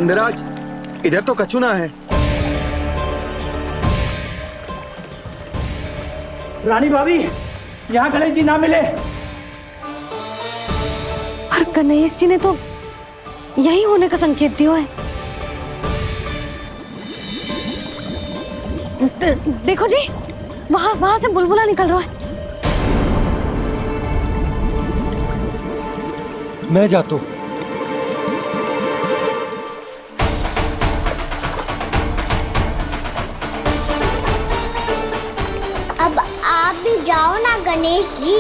नंदराज, इधर तो कचुना है। रानी भाभी, यहाँ गणेश जी ना मिले। और गणेश जी ने तो यही होने का संकेत दिया है। देखो जी, वहां से बुलबुला निकल रहा है। मैं जाता हूँ। अब आप भी जाओ ना गणेश जी।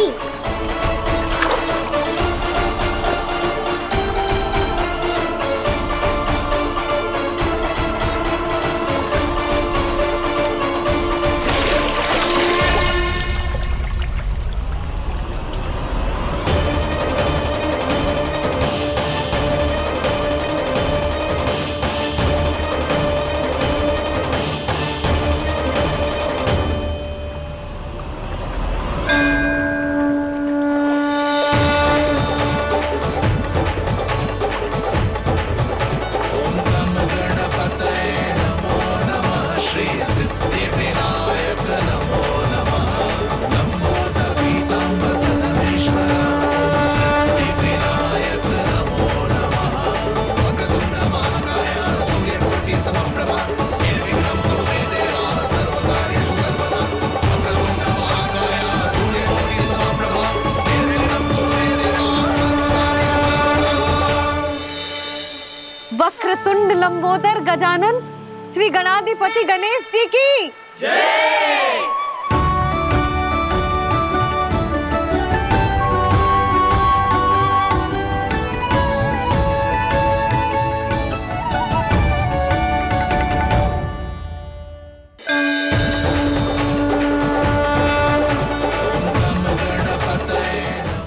वक्रतुंड लंबोदर गजानन श्री गणाधिपति गणेश जी की जय।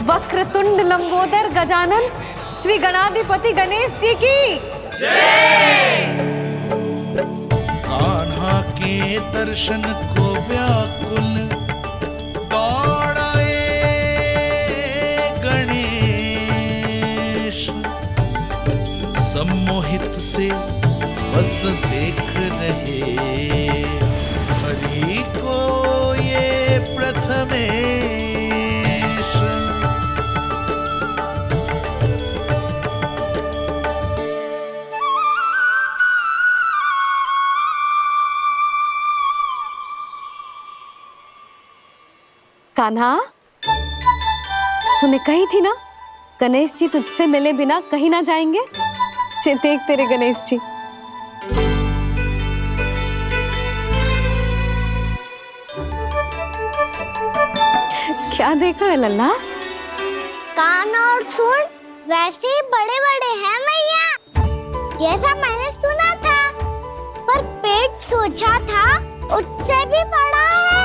वक्रतुंड लंबोदर गजानन श्री गणाधिपति गणेश जी की जय। कान्हा के दर्शन को व्याकुल दौड़ाए गणेश, सम्मोहित से बस देख रहे हरि को ये प्रथमेश। कान्हा, तूने कही थी ना गणेश जी तुझसे मिले बिना कहीं ना जाएंगे। देख तेरे गणेश जी। क्या देख रहे लल्ला? कान और सुन वैसे ही बड़े बड़े हैं मैया, जैसा मैंने सुना था, पर पेट सोचा था उससे भी बड़ा है।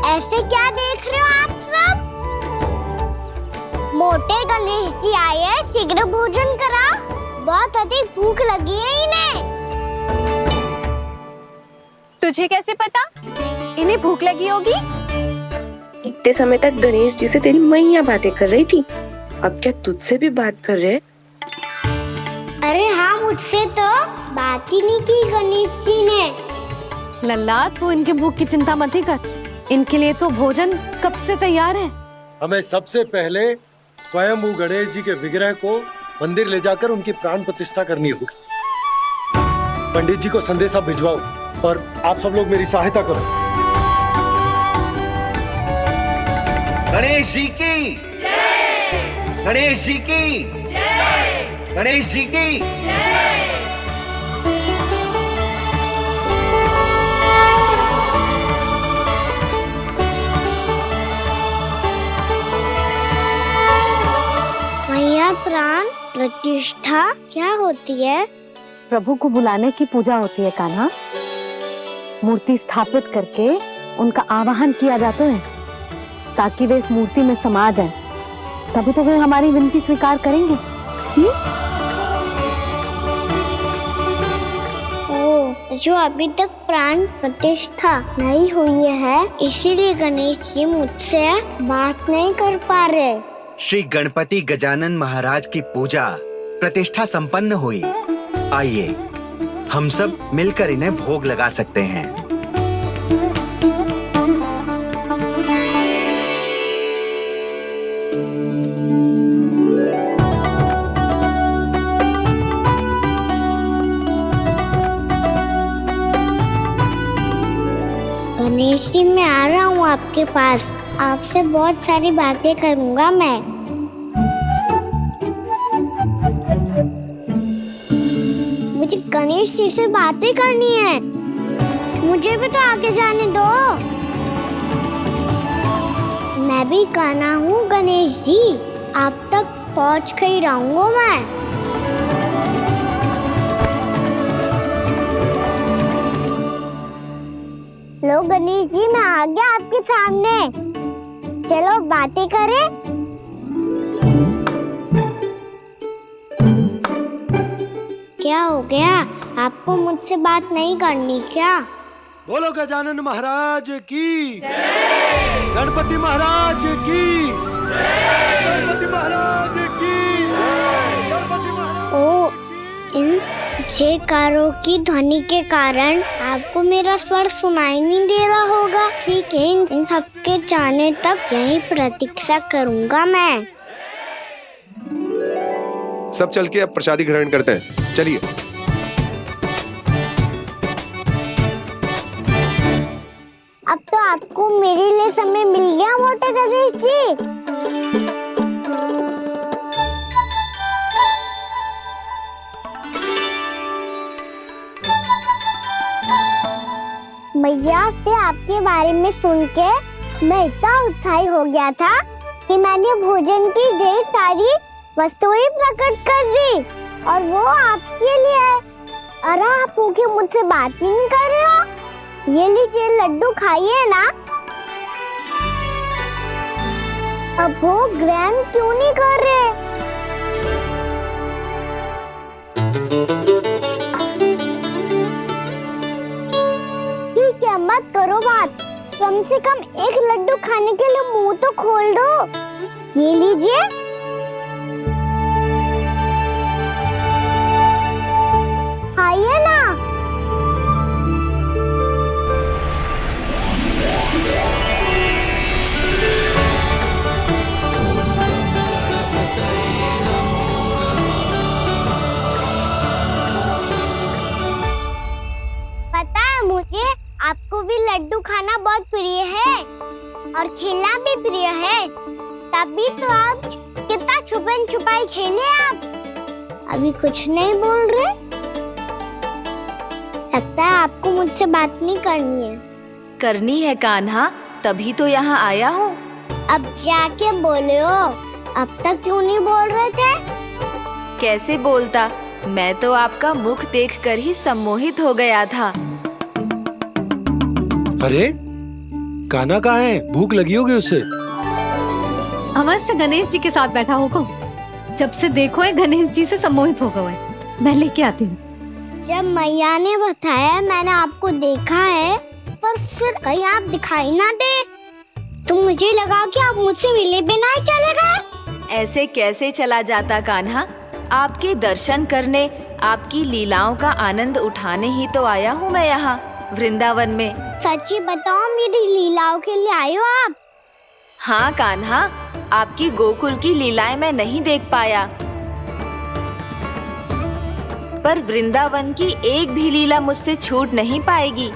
ऐसे क्या देख रहे हो आप सब? मोटे गणेश जी आए हैं, शीघ्र भोजन करा, बहुत अधिक भूख लगी है इन्हें। तुझे कैसे पता इन्हें भूख लगी होगी? इतने समय तक गणेश जी से तेरी मैया बातें कर रही थी, अब क्या तुझसे भी बात कर रहे? अरे हाँ, मुझसे तो बात ही नहीं की गणेश जी ने। लल्ला, तू इनके भूख की चिंता मत ही कर, इनके लिए तो भोजन कब से तैयार है। हमें सबसे पहले स्वयं गणेश जी के विग्रह को मंदिर ले जाकर उनकी प्राण प्रतिष्ठा करनी होगी। पंडित जी को संदेशा भिजवाओ और आप सब लोग मेरी सहायता करो। गणेश जी की जय। गणेश जी की जय। गणेश जी की जय। मैया, प्राण प्रतिष्ठा क्या होती है? प्रभु को बुलाने की पूजा होती है कान्हा। मूर्ति स्थापित करके उनका आवाहन किया जाता है ताकि वे इस मूर्ति में समा जाएं। तभी तो वे हमारी विनती स्वीकार करेंगे। ओ, जो अभी तक प्राण प्रतिष्ठा नहीं हुई है, इसीलिए गणेश जी मुझसे बात नहीं कर पा रहे। श्री गणपति गजानन महाराज की पूजा प्रतिष्ठा संपन्न हुई। आइए हम सब मिलकर इन्हें भोग लगा सकते हैं। गणेश जी, मैं आ रहा हूँ आपके पास। आपसे बहुत सारी बातें करूँगा मैं। मुझे गणेश जी से बातें करनी है। मुझे भी तो आगे जाने दो। मैं भी कान्हा हूँ गणेश जी, आप तक पहुँच कर ही रहूँगा मैं। लो गणेश जी, मैं आ गया आपके सामने। चलो बातें करें। क्या हो गया? आपको मुझसे बात नहीं करनी क्या? बोलो गजानन महाराज की, गणपति महाराज की, गणपति महाराज की, गणपति महाराज। ओ, इन जयकारों की ध्वनि के कारण आपको मेरा स्वर सुनाई नहीं दे रहा होगा। ठीक है, इन सबके जाने तक यही प्रतीक्षा करूंगा मैं। सब चल के अब प्रसादी ग्रहण करते हैं, चलिए। अब तो आपको मेरे लिए समय मिल गया मोटे गणेश जी। भैया से आपके बारे में सुन के मैं इतना उत्साही हो गया था कि मैंने भोजन की ढेर सारी वस्तुएं प्रकट कर दी, और वो आपके लिए। अरे आप भूखे मुझसे बात ही नहीं कर रहे हो। ये लीजिए लड्डू, खाइए ना। अब वो ग्रहण क्यों नहीं कर रहे? ठीक है, मत करो बात। कम से कम एक लड्डू खाने के लिए मुंह तो खोल दो। ये लीजिए। खाइए ना। पता है मुझे, आपको भी लड्डू खाना बहुत प्रिय है और खेलना भी प्रिय है। तभी तो आप कितना छुपन छुपाई खेले। आप अभी कुछ नहीं बोल रहे। लगता है आपको मुझसे बात नहीं करनी है। करनी है कान्हा, तभी तो यहाँ आया हूँ। अब जाके बोले हो। अब तक क्यों नहीं बोल रहे थे? कैसे बोलता, मैं तो आपका मुख देखकर ही सम्मोहित हो गया था। अरे कान्हा कहाँ है? भूख लगी होगी उससे। अवश्य गणेश जी के साथ बैठा होगा। जब से देखो है गणेश जी से सम्मोहित हो गए। मैं लेके आती हूँ। जब मैया ने बताया मैंने आपको देखा है, पर फिर कहीं आप दिखाई ना दे, तो मुझे लगा कि आप मुझसे मिले बिना ही चले गए। ऐसे कैसे चला जाता कान्हा? आपके दर्शन करने, आपकी लीलाओं का आनंद उठाने ही तो आया हूँ मैं यहाँ वृंदावन में। सच्ची बताओ, मेरी लीलाओं के लिए आए हो आप? हाँ कान्हा, आपकी गोकुल की लीलाएं मैं नहीं देख पाया, पर वृंदावन की एक भी लीला मुझसे छूट नहीं पाएगी।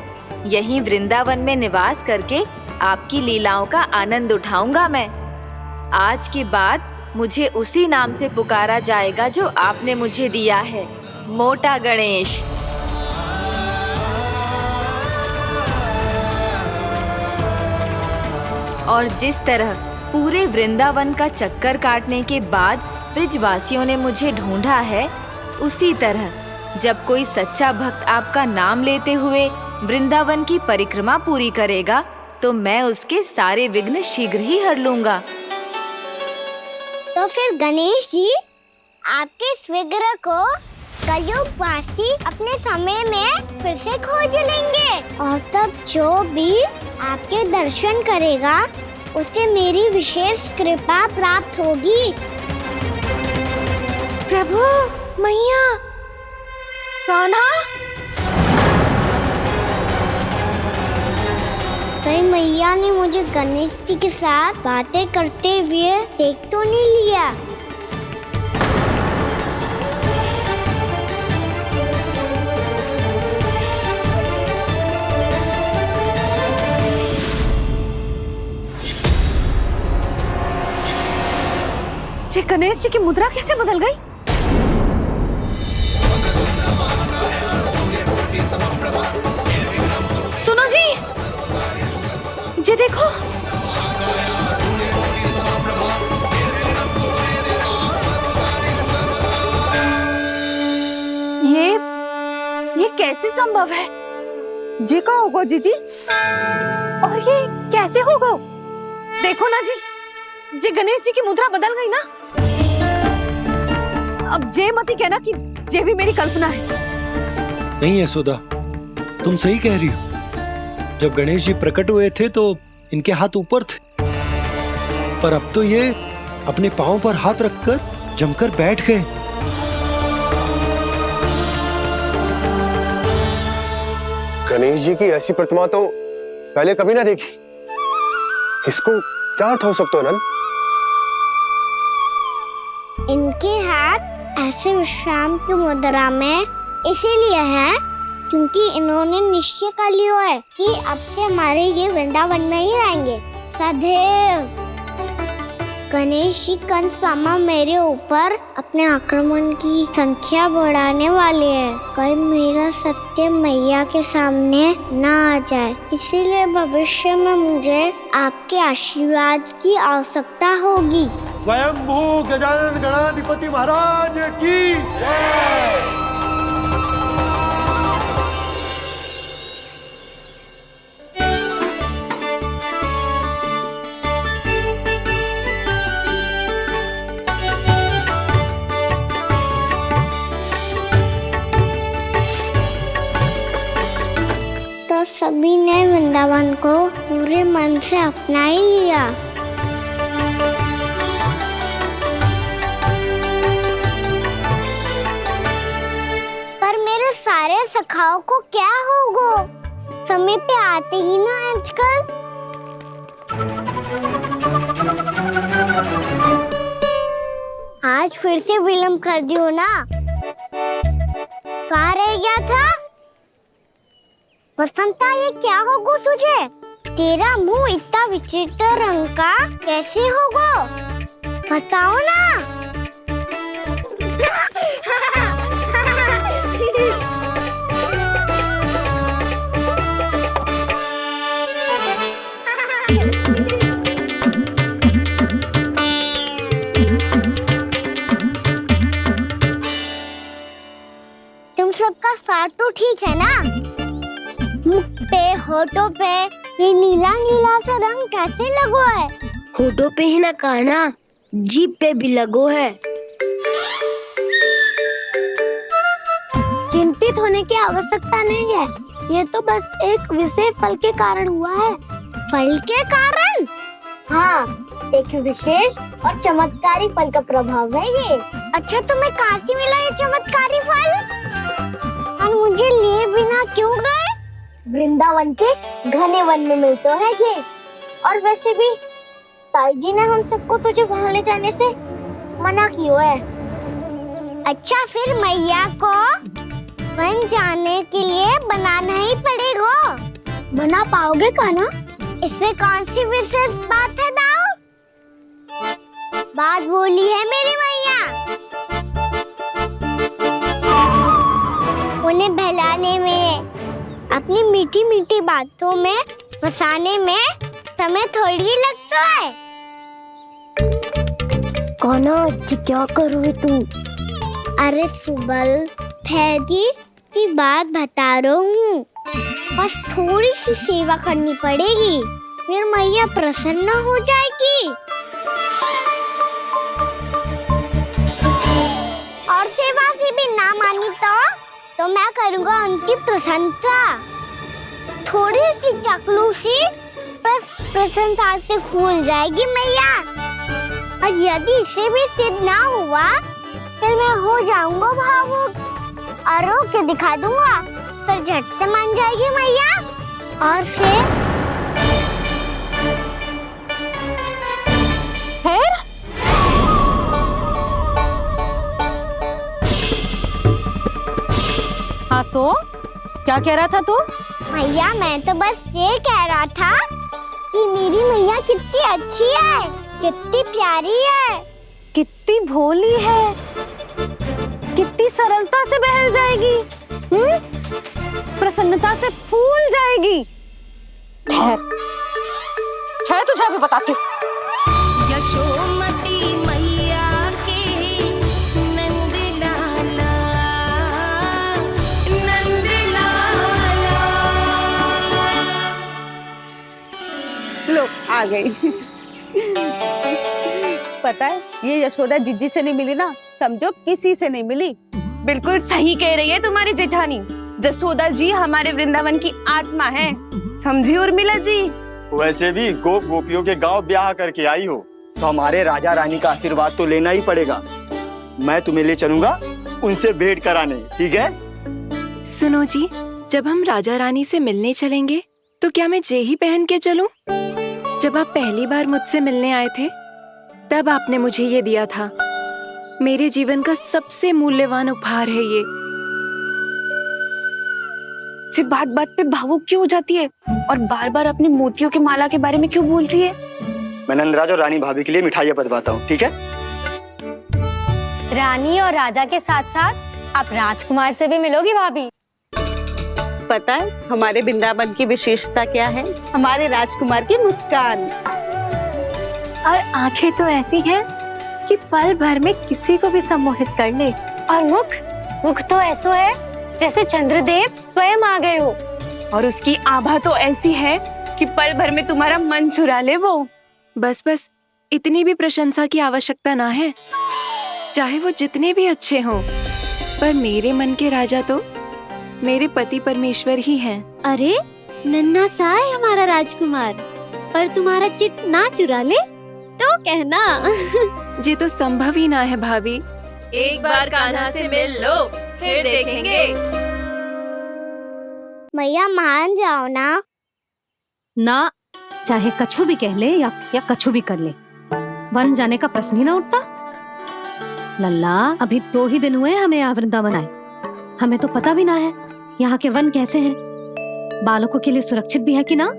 यहीं वृंदावन में निवास करके आपकी लीलाओं का आनंद उठाऊंगा मैं। आज के बाद मुझे उसी नाम से पुकारा जाएगा जो आपने मुझे दिया है, मोटा गणेश। और जिस तरह पूरे वृंदावन का चक्कर काटने के बाद ब्रिजवासियों ने मुझे ढूंढा है, उसी तरह जब कोई सच्चा भक्त आपका नाम लेते हुए वृंदावन की परिक्रमा पूरी करेगा, तो मैं उसके सारे विघ्न शीघ्र ही हर लूंगा। तो फिर गणेश जी, आपके इस विग्रह को कलयुग वासी अपने समय में फिर से खोज लेंगे, और तब जो भी आपके दर्शन करेगा उसे मेरी विशेष कृपा प्राप्त होगी। प्रभु, मैया, कान्हा, कहीं मैया ने मुझे गणेश जी के साथ बातें करते हुए देख तो नहीं लिया। ये गणेश जी की मुद्रा कैसे बदल गई? सुनो जी, ये देखो। ये कैसे संभव है? जी का होगा जीजी? और ये कैसे होगा? देखो ना जी, ये गणेश जी की मुद्रा बदल गई ना। अब जे मत ही कहना कि ये भी मेरी कल्पना है। नहीं यशोदा, तुम सही कह रही हो। जब गणेश जी प्रकट हुए थे तो इनके हाथ ऊपर थे, पर अब तो ये अपने पांव पर हाथ रखकर जमकर बैठ गए। गणेश जी की ऐसी प्रतिमा तो पहले कभी ना देखी। इसको क्या अर्थ हो सकता है नंद? इनके हाथ ऐसे विश्राम की मुद्रा में इसीलिए है क्योंकि इन्होंने निश्चय कर लिया है कि अब से हमारे ये वृंदावन में ही रहेंगे सदैव। गणेश जी कंस मामा मेरे ऊपर अपने आक्रमण की संख्या बढ़ाने वाले हैं। कल मेरा सत्य मैया के सामने ना आ जाए, इसीलिए भविष्य में मुझे आपके आशीर्वाद की आवश्यकता होगी। स्वयंभू गजानन गणाधिपति महाराज की जय। तो सभी ने वृंदावन को पूरे मन से अपना ही लिया। पर मेरे सारे सखाओं को क्या होगा? समय पे आते ही ना आजकल। आज फिर से विलंब कर दियो ना। कहाँ रह गया था? वसंता, ये क्या होगा तुझे? तेरा मुंह इतना विचित्र रंग का कैसे होगा? बताओ ना। तुम सबका साथ तो ठीक है ना? मुख पे, होठों पे ये नीला नीला सा रंग कैसे लगो है? होठों पे ही ना कान्हा, जीभ पे भी लगो है। चिंतित होने की आवश्यकता नहीं है, ये तो बस एक विशेष फल के कारण हुआ है। फल के कारण? हाँ, एक विशेष और चमत्कारी फल का प्रभाव है ये। अच्छा, तुम्हें कहाँ से मिला ये चमत्कारी फल? और मुझे लिए बिना क्यों गए? वृंदावन के घने वन में मिलते है ये। और वैसे भी ताई जी ने हम सबको तुझे वहाँ ले जाने से मना किया है। अच्छा, फिर मैया को वन जाने के लिए बनाना ही पड़ेगा। बना पाओगे कान्हा? इसमें कौन सी विशेष बात है दाऊ? बात बोली है मेरी मैया। उन्हें बहलाने में, अपनी मीठी मीठी बातों में फंसाने में समय थोड़ी लगता है। कान्हा, क्या करोगे तुम? अरे सुबल, फैजी की बात बता रहा हूँ। बस थोड़ी सी सेवा करनी पड़ेगी, फिर मैया प्रसन्न हो जाएगी। और सेवा से भी ना मानी तो मैं करूँगा उनकी प्रशंसा। थोड़ी सी चकलू सी प्रसन्नता से फूल जाएगी मैया। और यदि इसे भी सिद्ध ना हुआ फिर मैं हो जाऊंगा भावुक और रो के दिखा दूंगा, फिर झट से मान जाएगी मैया। और फिर हाँ तो क्या कह रहा था तू? मैया मैं तो बस ये कह रहा था कि मेरी मैया कितनी अच्छी है, कितनी प्यारी है, कितनी भोली है, कितनी सरलता से बहल जाएगी, प्रसन्नता से फूल जाएगी। ठहर ठहर, तुझे अभी बताती हूँ। यशोमती मैया की नंद लाला, नंद लाला। लो आ गई। पता है ये यशोदा जीजी से नहीं मिली ना, समझो किसी से नहीं मिली। बिल्कुल सही कह रही है तुम्हारी जेठानी। जसोदा जी हमारे वृंदावन की आत्मा है, समझी उर्मिला जी। वैसे भी गोप गोपियों के गांव ब्याह करके आई हो तो हमारे राजा रानी का आशीर्वाद तो लेना ही पड़ेगा। मैं तुम्हें ले चलूंगा उनसे भेंट कराने, ठीक है? सुनो जी, जब हम राजा रानी से मिलने चलेंगे तो क्या मैं जे ही पहन के चलूं? जब आप पहली बार मुझसे मिलने आए थे तब आपने मुझे ये दिया था। मेरे जीवन का सबसे मूल्यवान उपहार है ये। जी बात बात पे भावुक क्यों हो जाती है और बार बार अपनी मोतियों की माला के बारे में क्यों बोल रही है? मैं नंदराज और रानी भाभी के लिए मिठाइयाँ बंटवाता हूँ, ठीक है? रानी और राजा के साथ साथ आप राजकुमार से भी मिलोगी भाभी। पता है हमारे वृंदावन की विशेषता क्या है? हमारे राजकुमार की मुस्कान। और आंखें तो ऐसी हैं कि पल भर में किसी को भी सम्मोहित कर ले। और मुख तो ऐसा है जैसे चंद्रदेव स्वयं आ गए हो। और उसकी आभा तो ऐसी है कि पल भर में तुम्हारा मन चुरा ले वो। बस बस, इतनी भी प्रशंसा की आवश्यकता ना है। चाहे वो जितने भी अच्छे हों, पर मेरे मन के राजा तो मेरे पति परमेश्वर ही हैं। अरे नन्हा सा है हमारा राजकुमार, पर तुम्हारा चित्त ना चुरा ले तो कहना। ये तो संभव ही ना है भाभी। एक बार कान्हा से मिल लो, फिर देखेंगे। मैया मान जाओ ना। चाहे कछु भी कह ले या कछु भी कर ले, वन जाने का प्रश्न ही ना उठता। लल्ला, अभी 2 ही दिन हुए हमें यहाँ वृंदावन आए, हमें तो पता भी ना है यहाँ के वन कैसे हैं, बालकों के लिए सुरक्षित भी है कि ना।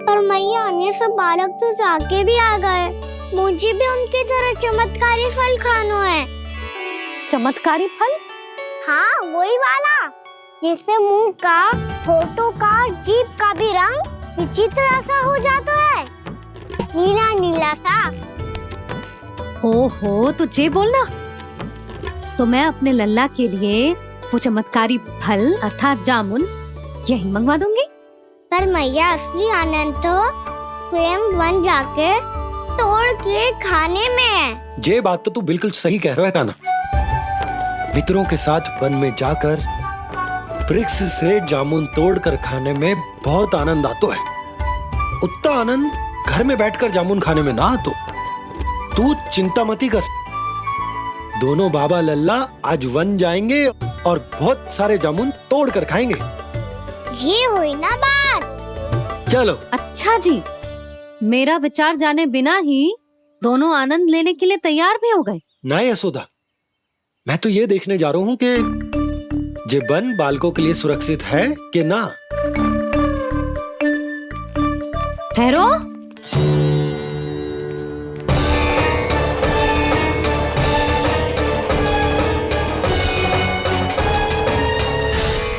पर मैया अन्य सब बालक तो जाके भी आ गए, मुझे भी उनकी तरह चमत्कारी फल खाना है। चमत्कारी फल? हाँ वही वाला, जैसे मुंह का, होठों का, जीभ का भी रंग विचित्र सा हो जाता है, नीला नीला सा। ओहो, तो जे बोलना। तो मैं अपने लल्ला के लिए वो चमत्कारी फल अर्थात जामुन यही मंगवा दूंगी। पर मैया असली आनंद तो स्वयं वन जाके तोड़ के खाने में है। ये बात तो तू बिल्कुल सही कह रहा है कान्हा। मित्रों के साथ वन में जाकर वृक्ष से जामुन तोड़कर खाने में बहुत आनंद आता है। उतना आनंद घर में बैठकर जामुन खाने में ना आतो। तू चिंता मती कर, दोनों बाबा लल्ला आज वन जाएंगे और बहुत सारे जामुन तोड़कर खाएंगे। ये हुई ना बात। चलो। अच्छा जी, मेरा विचार जाने बिना ही दोनों आनंद लेने के लिए तैयार भी हो गए। ना यशोदा, मैं तो ये देखने जा रहा हूँ कि ये वन बालकों के लिए सुरक्षित है कि ना। ठहरो,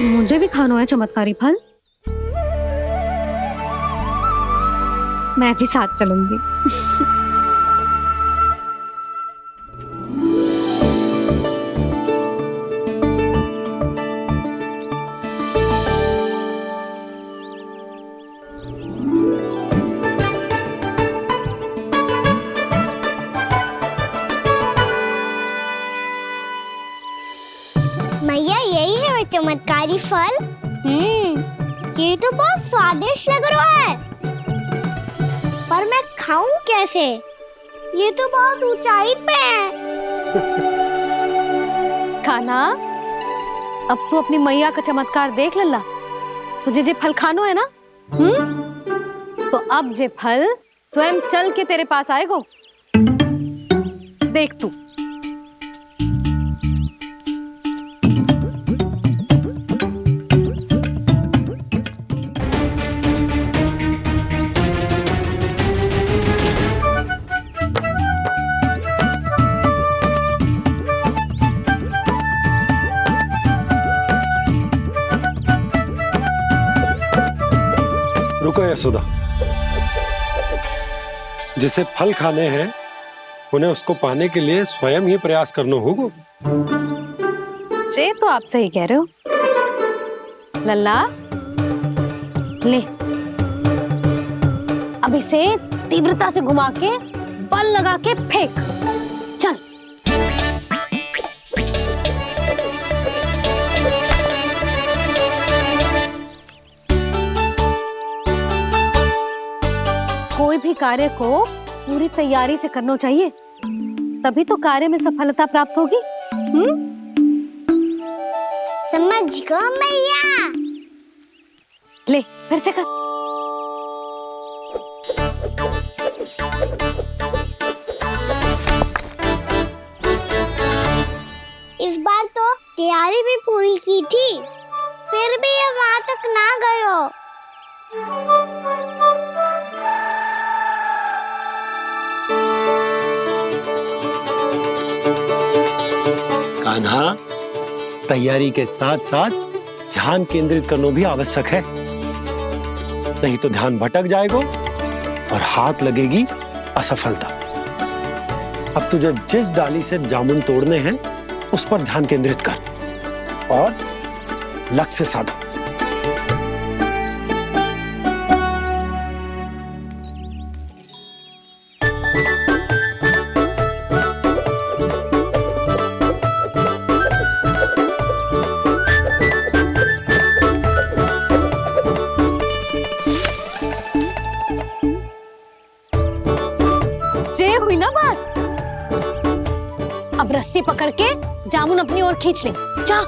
मुझे भी खाना है चमत्कारी फल, मैं भी साथ चलूंगी। मैया यही है वो चमत्कारी फल। ये तो बहुत स्वादिष्ट लग रहा है। पर मैं खाऊं कैसे? ये तो बहुत ऊंचाई पे है। कान्हा, अब तू अपनी मैया का चमत्कार देख लल्ला। तुझे जे फल खानो है ना, तो अब जे फल स्वयं चल के तेरे पास आएगो। देख तू। रुको यशोदा, जिसे फल खाने हैं उन्हें उसको पाने के लिए स्वयं ही प्रयास करना होगा। जे तो आप सही कह रहे हो लल्ला। ले, अब इसे तीव्रता से घुमा के बल लगा के फेंक। चल। कोई भी कार्य को पूरी तैयारी से करना चाहिए, तभी तो कार्य में सफलता प्राप्त होगी। समझ गो मैया। ले, फिर से कर। इस बार तो तैयारी भी पूरी की थी, फिर भी ये वहां तक ना गयो। कान्हा, तैयारी के साथ साथ ध्यान केंद्रित करना भी आवश्यक है, नहीं तो ध्यान भटक जाएगा और हाथ लगेगी असफलता। अब तुझे जिस डाली से जामुन तोड़ने हैं उस पर ध्यान केंद्रित कर और लक्ष्य साधो। हुई ना बात। अब रस्सी पकड़ के जामुन अपनी ओर खींच ले। जा।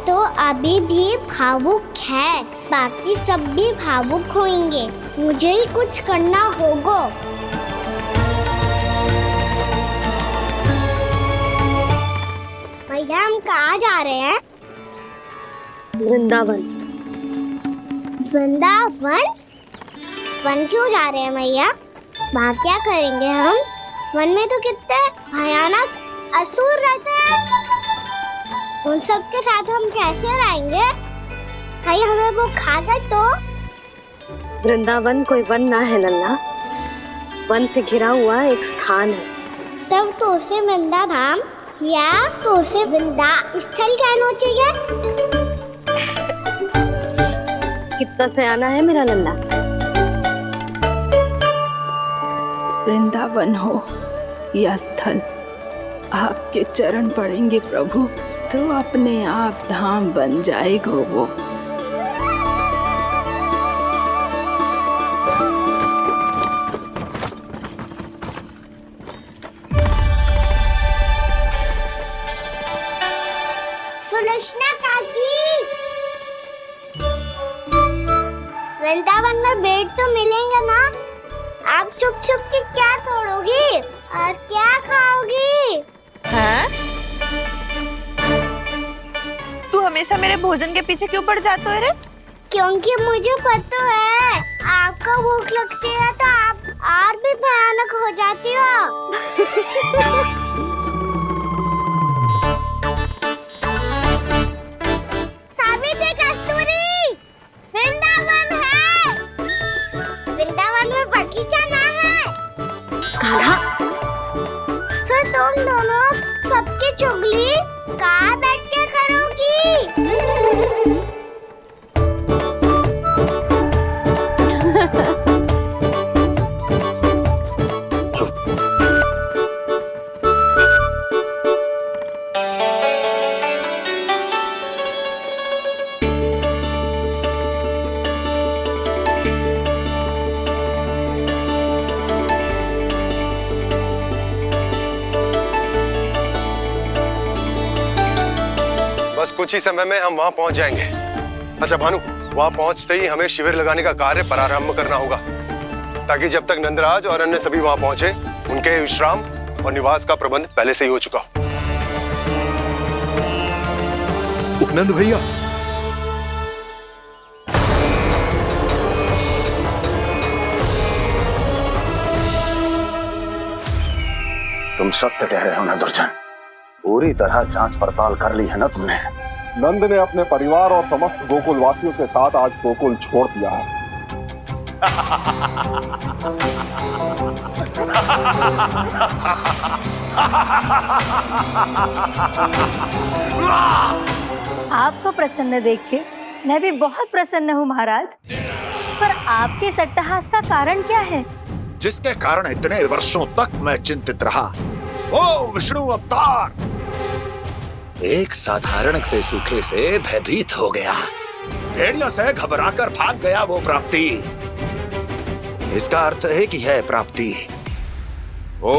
तो अभी भी भावुक है, बाकी सब भी भावुक होंगे। मुझे ही कुछ करना होगा। भैया हम कहाँ जा रहे हैं? वृंदावन। वृंदावन? वन क्यों जा रहे हैं भैया? वहाँ क्या करेंगे हम? वन में तो कितने भयानक असुर रहते हैं। उन सब के साथ हम कैसे रहेंगे? कहीं हमें वो खा गए तो? वृंदावन कोई वन ना है लल्ला, वन से घिरा हुआ एक स्थान है। तब तो उसे वृंदा धाम या तो उसे वृंदा स्थल कहना चाहिए। कितना सयाना है मेरा लल्ला। वृंदावन हो या स्थल, आपके चरण पड़ेंगे प्रभु तो अपने आप धाम बन जाएगा वो। सुलक्षणा काकी, वृंदावन में बेट तो मिलेंगे ना? आप छुप छुप के क्या तोड़ोगी और क्या खाओगी? हाँ? तू हमेशा मेरे भोजन के पीछे क्यों पड़ जाते हो रे? क्योंकि मुझे पता है आपको भूख लगती है तो आप और भी भयानक हो जाती हो। सावित्री, कस्तूरी, वृंदावन है। वृंदावन में बगीचा ना है। कान्हा, फिर तुम दोनों सबकी चुगली कहाँ बैठ के करोगी? बस कुछ ही समय में हम वहां पहुंच जाएंगे। अच्छा भानु, वहां पहुंचते ही हमें शिविर लगाने का कार्य प्रारंभ करना होगा, ताकि जब तक नंदराज और अन्य सभी वहां पहुंचे उनके विश्राम और निवास का प्रबंध पहले से ही हो चुका हो। नंद भैया, तुम सत्य कह रहे हो ना दुर्जन? पूरी तरह जांच पड़ताल कर ली है ना तुमने? नंद ने अपने परिवार और समस्त गोकुल वासियों के साथ आज गोकुल छोड़ दिया है। आपको प्रसन्न देख के मैं भी बहुत प्रसन्न हूँ महाराज। पर आपके सट्टाहास का कारण क्या है? जिसके कारण इतने वर्षों तक मैं चिंतित रहा, ओ विष्णु अवतार। एक साधारण से सूखे से भयभीत हो गया, भेड़ियों से घबराकर भाग गया वो प्राप्ति। इसका अर्थ है कि यह प्राप्ति वो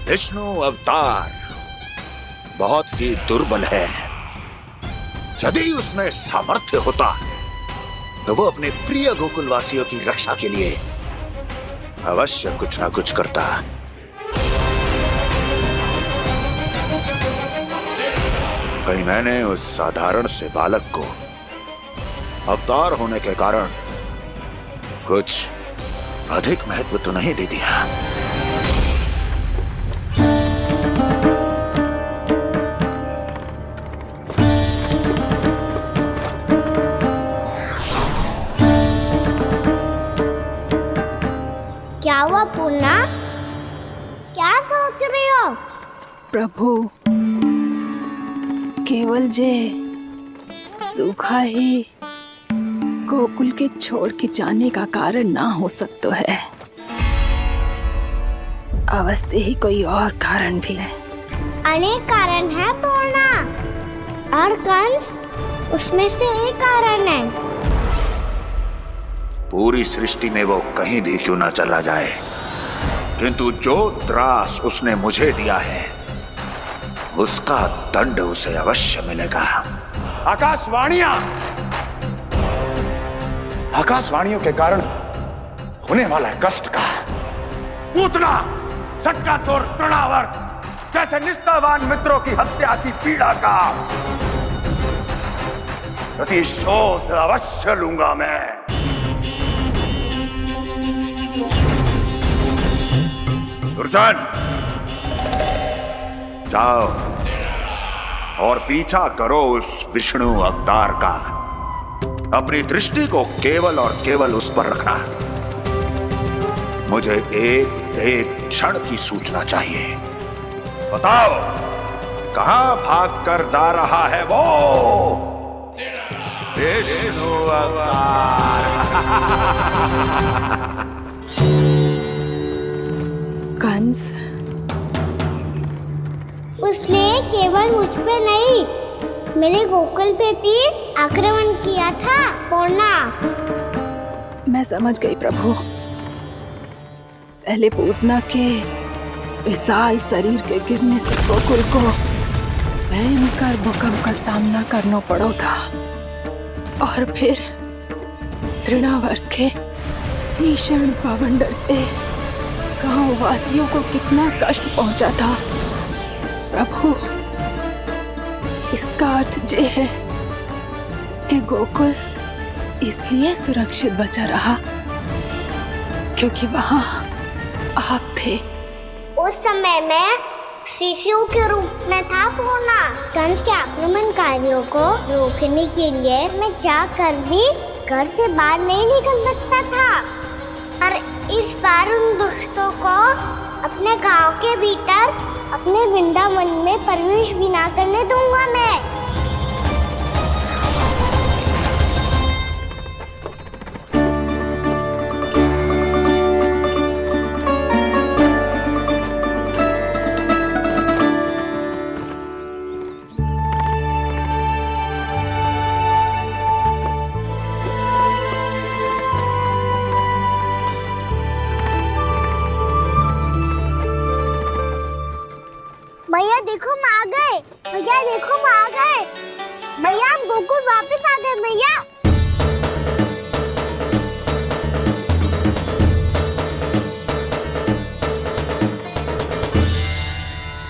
विष्णु अवतार बहुत ही दुर्बल है। यदि उसमें सामर्थ्य होता तो वो अपने प्रिय गोकुलवासियों की रक्षा के लिए अवश्य कुछ ना कुछ करता। कहीं मैंने उस साधारण से बालक को अवतार होने के कारण कुछ अधिक महत्व तो नहीं दे दिया? क्या हुआ पूर्णा? क्या सोच रही हो? प्रभु, केवल जे सूखा ही गोकुल के छोड़ के जाने का कारण ना हो सकता है, अवश्य ही कोई और कारण भी है। अनेक कारण है पूर्णा, और कंस उसमें से एक कारण है। पूरी सृष्टि में वो कहीं भी क्यों ना चला जाए, किंतु जो त्रास उसने मुझे दिया है उसका दंड उसे अवश्य मिलेगा। आकाशवाणियों के कारण होने वाला कष्ट का पूतना, सटकासुर, तृणावर जैसे निष्ठावान मित्रों की हत्या की पीड़ा का प्रतिशोध अवश्य लूंगा मैं। दुर्जन, जाओ और पीछा करो उस विष्णु अवतार का। अपनी दृष्टि को केवल और केवल उस पर रखना। मुझे एक एक क्षण की सूचना चाहिए। बताओ, कहां भागकर जा रहा है वो विष्णु अवतार? कंस उसने केवल मुझ पे नहीं, मेरे गोकुल पे भी आक्रमण किया था पूर्णा। मैं समझ गई प्रभु। पहले पूतना के विशाल शरीर के गिरने से गोकुल को भयंकर भूकंप का सामना करना पड़ा था, और फिर तृणावर्त के भीषण पावंडर से गांव वासियों को कितना कष्ट पहुंचा था। प्रभु, इसका अर्थ ये है कि गोकुल इसलिए सुरक्षित बचा रहा क्योंकि वहां आप थे। उस समय मैं शिशु के रूप में था पूर्णा। कंस के आक्रमणकारियों को रोकने के लिए मैं जाकर भी घर से बाहर नहीं निकल सकता था, और इस बार उन दुष्टों को अपने गांव के भीतर, अपने वृंदावन में प्रवेश भी ना करने दूंगा मैं। भैया देखो हम आ गए, भैया देखो हम आ गए, भैया हम गोकुल वापस आ गए भैया।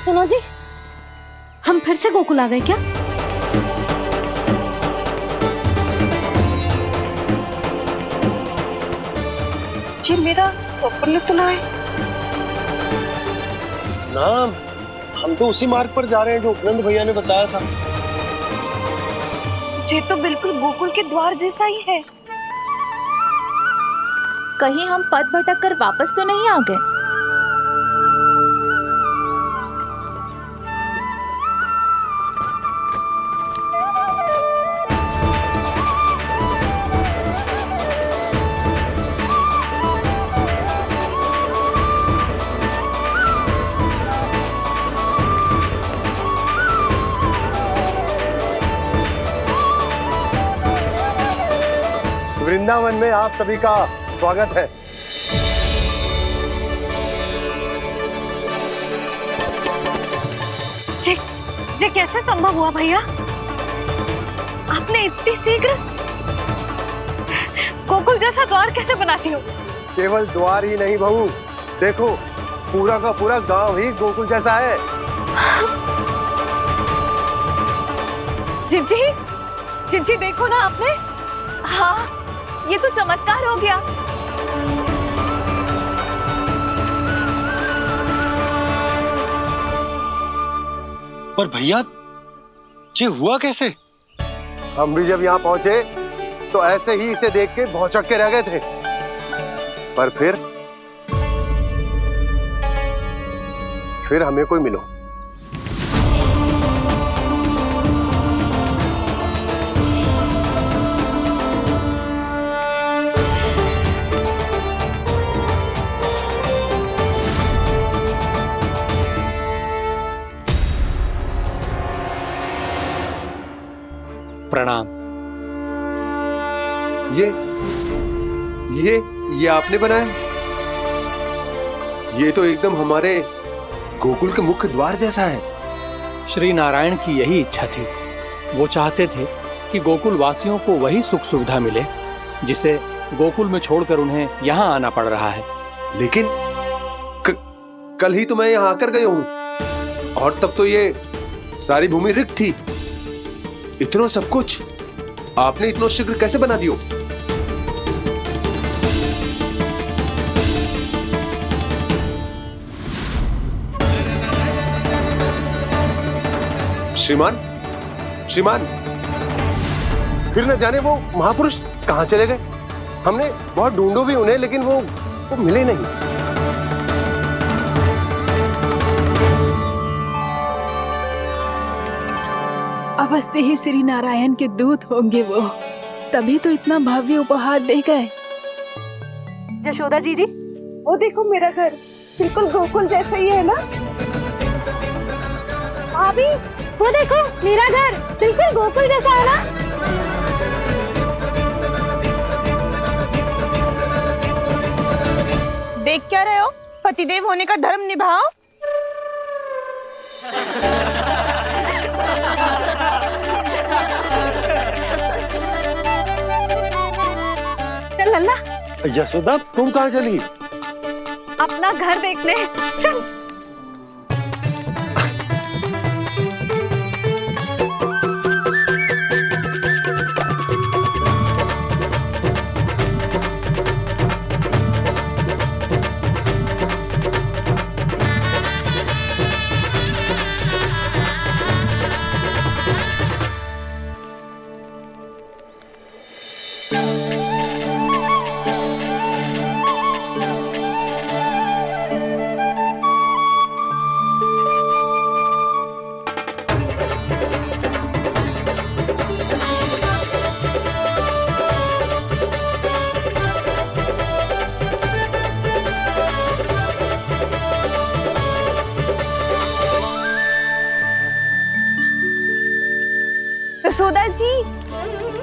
सुनो जी, हम फिर से गोकुल आ गए क्या? जी मेरा स्वप्न तो ना है। नाम हम तो उसी मार्ग पर जा रहे हैं जो उपनंद भैया ने बताया था। ये तो बिल्कुल गोकुल के द्वार जैसा ही है। कहीं हम पथ भटक कर वापस तो नहीं आ गए? वृंदावन में आप सभी का स्वागत है। ये कैसे संभव हुआ भैया? आपने इतनी शीघ्र गोकुल जैसा द्वार कैसे बना दिया? केवल द्वार ही नहीं बहू, देखो पूरा का पूरा गांव ही गोकुल जैसा है। जिज्जी देखो ना आपने। हाँ, ये तो चमत्कार हो गया। पर भैया, ये हुआ कैसे? हम भी जब यहाँ पहुंचे तो ऐसे ही इसे देख के भौचक के रह गए थे, पर फिर हमें कोई मिलो। प्रणाम। ये आपने बनाया? ये तो एकदम हमारे गोकुल के मुख्य द्वार जैसा है। श्री नारायण की यही इच्छा थी। वो चाहते थे कि गोकुल वासियों को वही सुख सुविधा मिले जिसे गोकुल में छोड़कर उन्हें यहाँ आना पड़ रहा है। लेकिन कल ही तो मैं यहाँ आकर गया हूँ, और तब तो ये सारी भूमि रिक्त थी। इतना सब कुछ आपने इतना शीघ्र कैसे बना दियो? श्रीमान, फिर न जाने वो महापुरुष कहाँ चले गए। हमने बहुत ढूंढो भी उन्हें, लेकिन वो मिले नहीं। अवश्य ही श्री नारायण के दूत होंगे वो, तभी तो इतना भव्य उपहार दे गए। यशोदा जी, वो देखो मेरा घर। बिल्कुल गोकुल जैसा ही है ना? भाभी वो देखो, मेरा घर बिल्कुल गोकुल जैसा है ना? देख क्या रहे हो? पतिदेव होने का धर्म निभाओ। चल लल्ला, यशोदा तुम कहाँ चली? अपना घर देखने चल। यशोदा जी,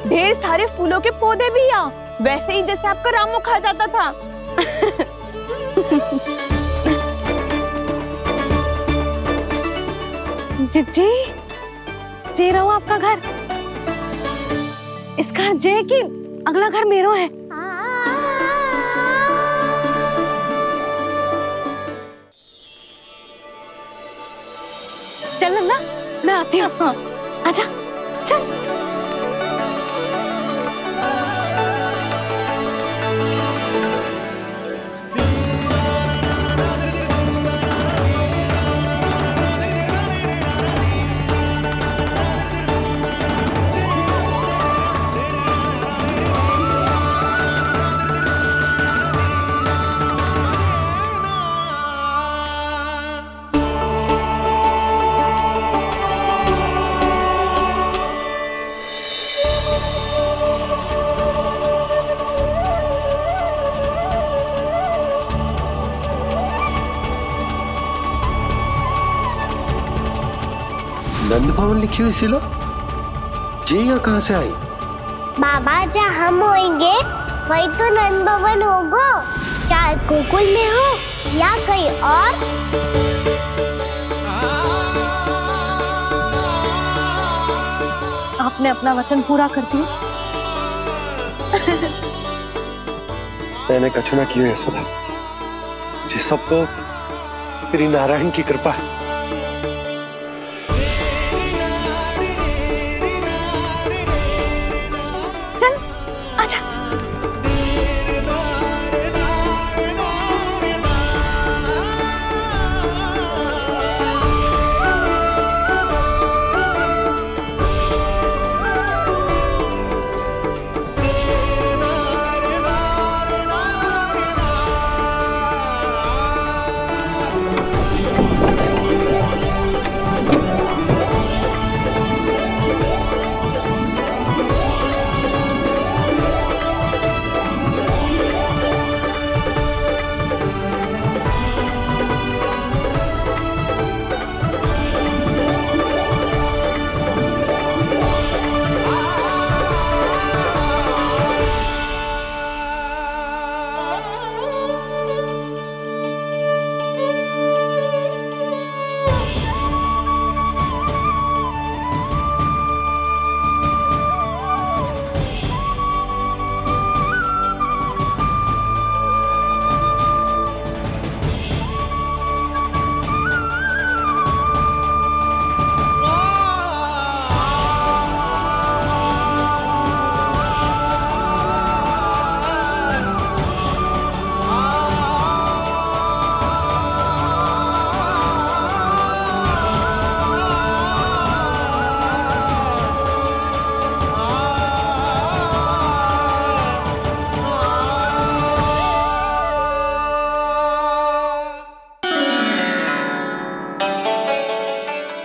ढेर सारे फूलों के पौधे भी यहाँ, वैसे ही जैसे आपका रामू खा जाता था। जिज्जी, जे रहो आपका घर। इस घर जे की अगला घर मेरो है। चल नन्ना, मैं आती हूँ। आजा, चल। नंद भवन लिखी हुई सिला जी यहाँ कहाँ से आई? बाबा, जहाँ हम होंगे वही तो नंद भवन होगा, चाहे गोकुल में हो या कहीं और। आपने अपना वचन पूरा कर दिया। मैंने कछु ना किया यशोदा जी, सब तो श्री नारायण की कृपा है। चल आजा।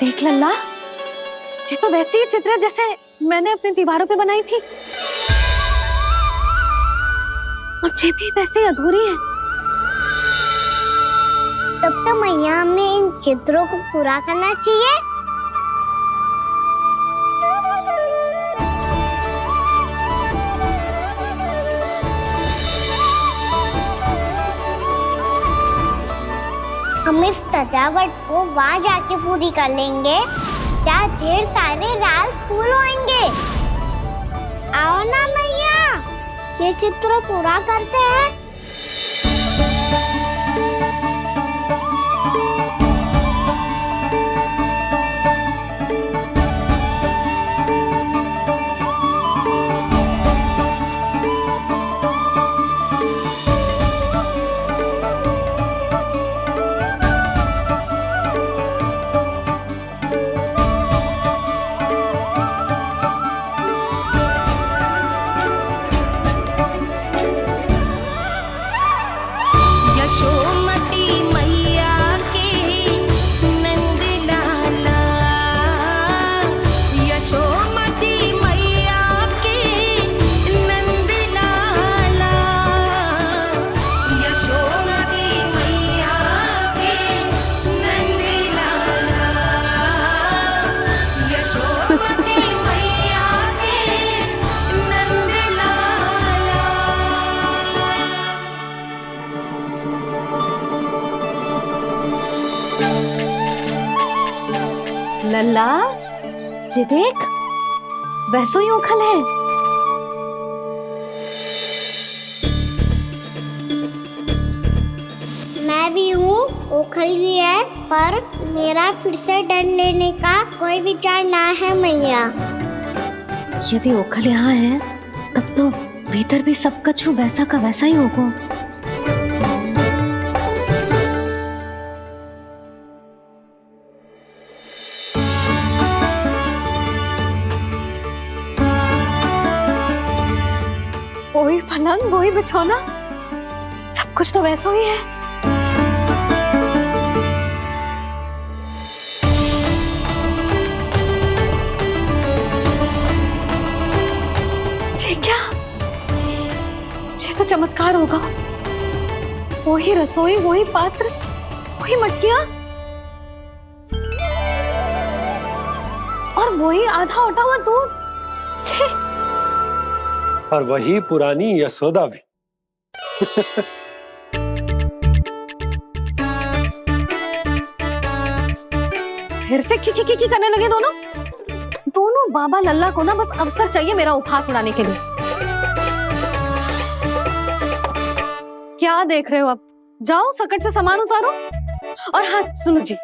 देख लल्ला, ये तो वैसी ही चित्र है जैसे मैंने अपने दीवारों पे बनाई थी, और ये भी वैसे ही अधूरी है। तब तो मैया हमें इन चित्रों को पूरा करना चाहिए। हम इस सजावट को वहाँ जाके पूरी कर लेंगे जहाँ ढेर सारे लाल फूल होंगे। आओ ना मैया, ये चित्र पूरा करते हैं। लल्ला, जे देख, वैसो ही उखल है। मैं भी हूँ, उखल भी है, पर मेरा फिर से डर लेने का कोई विचार ना है मैया। यदि उखल यहाँ है, तब तो भीतर भी सब कछु वैसा का वैसा ही होगा। वही पलंग, वही बिछौना, सब कुछ तो वैसा ही है। ये क्या? ये तो चमत्कार होगा। वही रसोई, वही पात्र, वही मटकियां और वही आधा उटा हुआ दूध। और वही पुरानी यशोदा भी। फिर से खी करने लगे दोनों बाबा लल्ला को ना बस अवसर चाहिए मेरा उपहास उड़ाने के लिए। क्या देख रहे हो? अब जाओ सकट से सामान उतारो। और हाँ सुनो जी,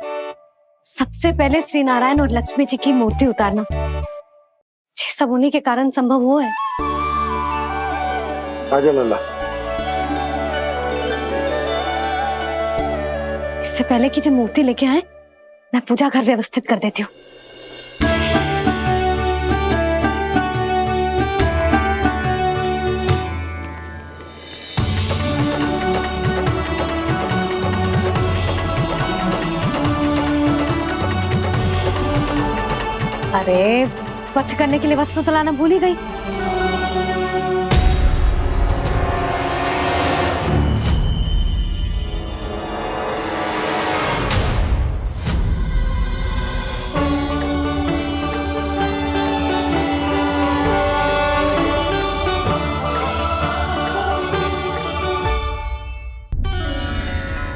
सबसे पहले श्री नारायण और लक्ष्मी जी की मूर्ति उतारना। ये सब उन्हीं के कारण संभव हुआ है। आजा लल्ला। इससे पहले कि जो मूर्ति लेके आए, मैं पूजा घर व्यवस्थित कर देती हूँ। अरे स्वच्छ करने के लिए वस्त्र तो लाना भूल ही गई।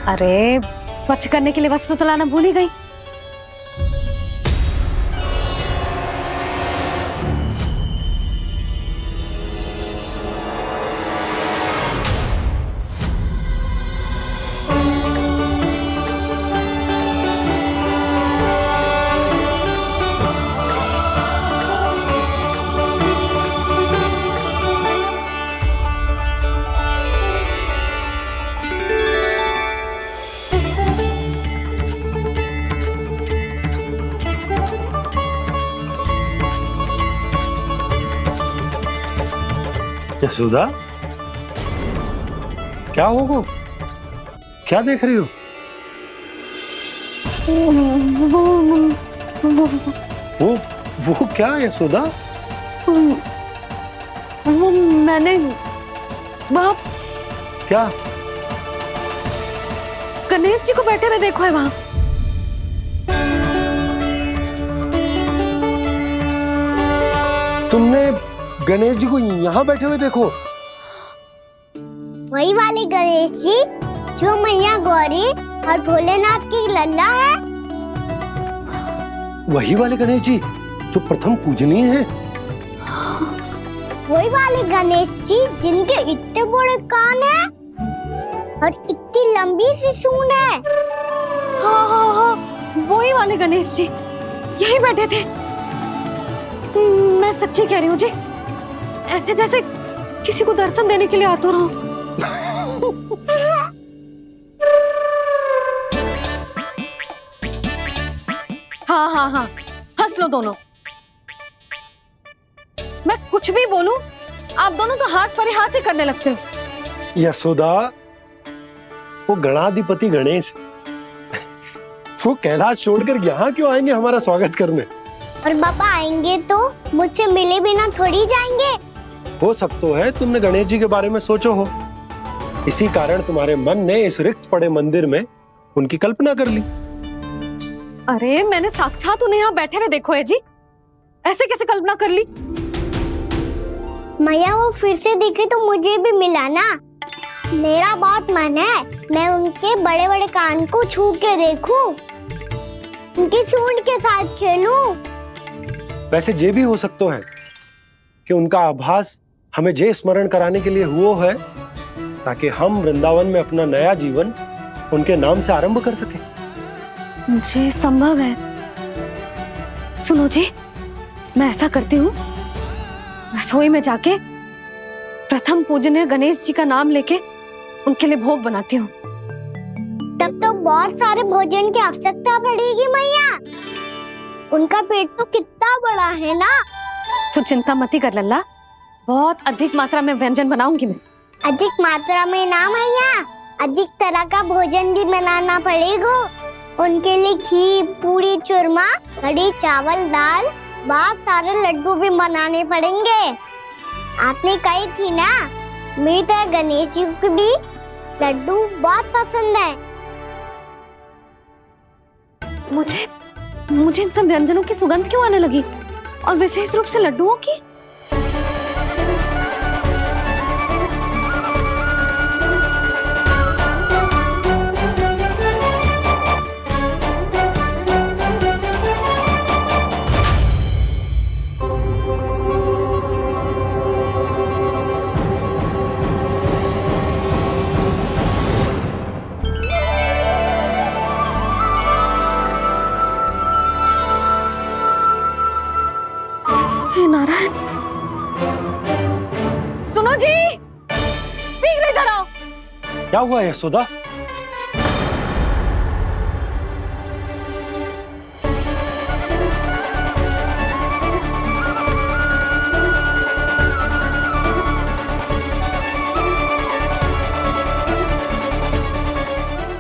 अरे स्वच्छ करने के लिए वस्त्र तो लाना भूल ही गई। यशोदा, क्या होगा? क्या देख रही हो? वो क्या यशोदा? वो मैंने बाप क्या? गणेश जी को बैठे हुए देखो है वहाँ। तुमने गणेश जी को यहाँ बैठे हुए देखो? वही वाले गणेश जी जो मैया गौरी और भोलेनाथ की लल्ला है। वही वाले गणेश जी जो प्रथम पूजनीय हैं? वही वाले गणेश जी जिनके इतने बड़े कान हैं और इतनी लंबी सी सूंड है। हाँ हाँ हाँ, वही वाले गणेश जी यही बैठे थे। मैं सच्ची कह रही हूँ जी, ऐसे जैसे किसी को दर्शन देने के लिए आतुर हूँ। हाँ हाँ हाँ, हंस लो दोनों। मैं कुछ भी बोलूं, आप दोनों तो हास परिहास ही करने लगते हो। यशोदा, वो गणाधिपति गणेश वो कैलाश छोड़कर यहाँ क्यों आएंगे हमारा स्वागत करने? और पापा आएंगे तो मुझसे मिले बिना थोड़ी जाएंगे। हो सकता है तुमने गणेश जी के बारे में सोचो हो, इसी कारण तुम्हारे मन ने इस रिक्त पड़े मंदिर में उनकी कल्पना कर ली। अरे मैंने साक्षात उन्हें यहाँ बैठे हुए देखो है जी, ऐसे कैसे कल्पना कर ली? मैया वो फिर से दिखे तो मुझे भी मिला ना। मेरा बहुत मन है मैं उनके बड़े बड़े कान को छू के देखूं, उनकी सूंड के साथ खेलूं। वैसे ये भी हो सकता है कि उनका आभास हमें जे स्मरण कराने के लिए हुआ है ताकि हम वृंदावन में अपना नया जीवन उनके नाम से आरंभ कर सकें। जी संभव है। सुनो जी, मैं ऐसा करती हूँ, रसोई में जाके प्रथम पूजनीय गणेश जी का नाम लेके उनके लिए भोग बनाती हूँ। तब तो बहुत सारे भोजन की आवश्यकता पड़ेगी मैया। उनका पेट तो कितना बड़ा है ना। तू चिंता मत ही कर लल्ला, बहुत अधिक मात्रा में व्यंजन बनाऊंगी मैं। अधिक मात्रा में ना मैया, अधिक तरह का भोजन भी बनाना पड़ेगा। उनके लिए खीर, पूरी, चूरमा, कढ़ी, चावल, दाल, बहुत सारे लड्डू भी बनाने पड़ेंगे। आपने कही थी ना, मेरी तरह गणेश जी को भी लड्डू बहुत पसंद है। मुझे इन सब व्यंजनों की सुगंध क्यों आने लगी, और विशेष रूप से लड्डुओं की? नारायण, सुनो जी, शीघ्र इधर आओ। क्या हुआ यशोदा?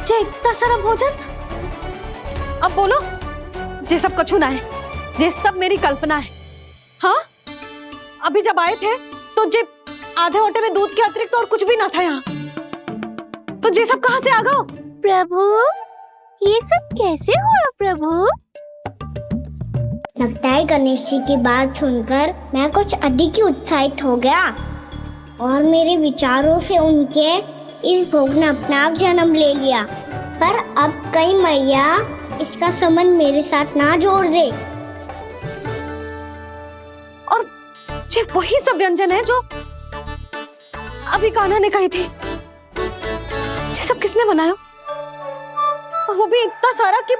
जे इतना सारा भोजन, अब बोलो, जे सब कछु ना है, जे सब मेरी कल्पना है। हाँ, अभी जब आए थे तो जे आधे ओटे में दूध के अतिरिक्त और कुछ भी ना था यहाँ, तो जे सब कहाँ से आ गए? प्रभु, ये सब कैसे हुआ प्रभु? लगता है गणेश जी की बात सुनकर मैं कुछ अधिक ही उत्साहित हो गया और मेरे विचारों से उनके इस भोग ने अपना आप जन्म ले लिया। पर अब कहीं मैया इसका संबंध मेरे साथ ना जोड़ दे। ये वही सब व्यंजन है जो अभी कान्हा ने कही थी। ये सब किसने बनाया? और वो भी इतना सारा कि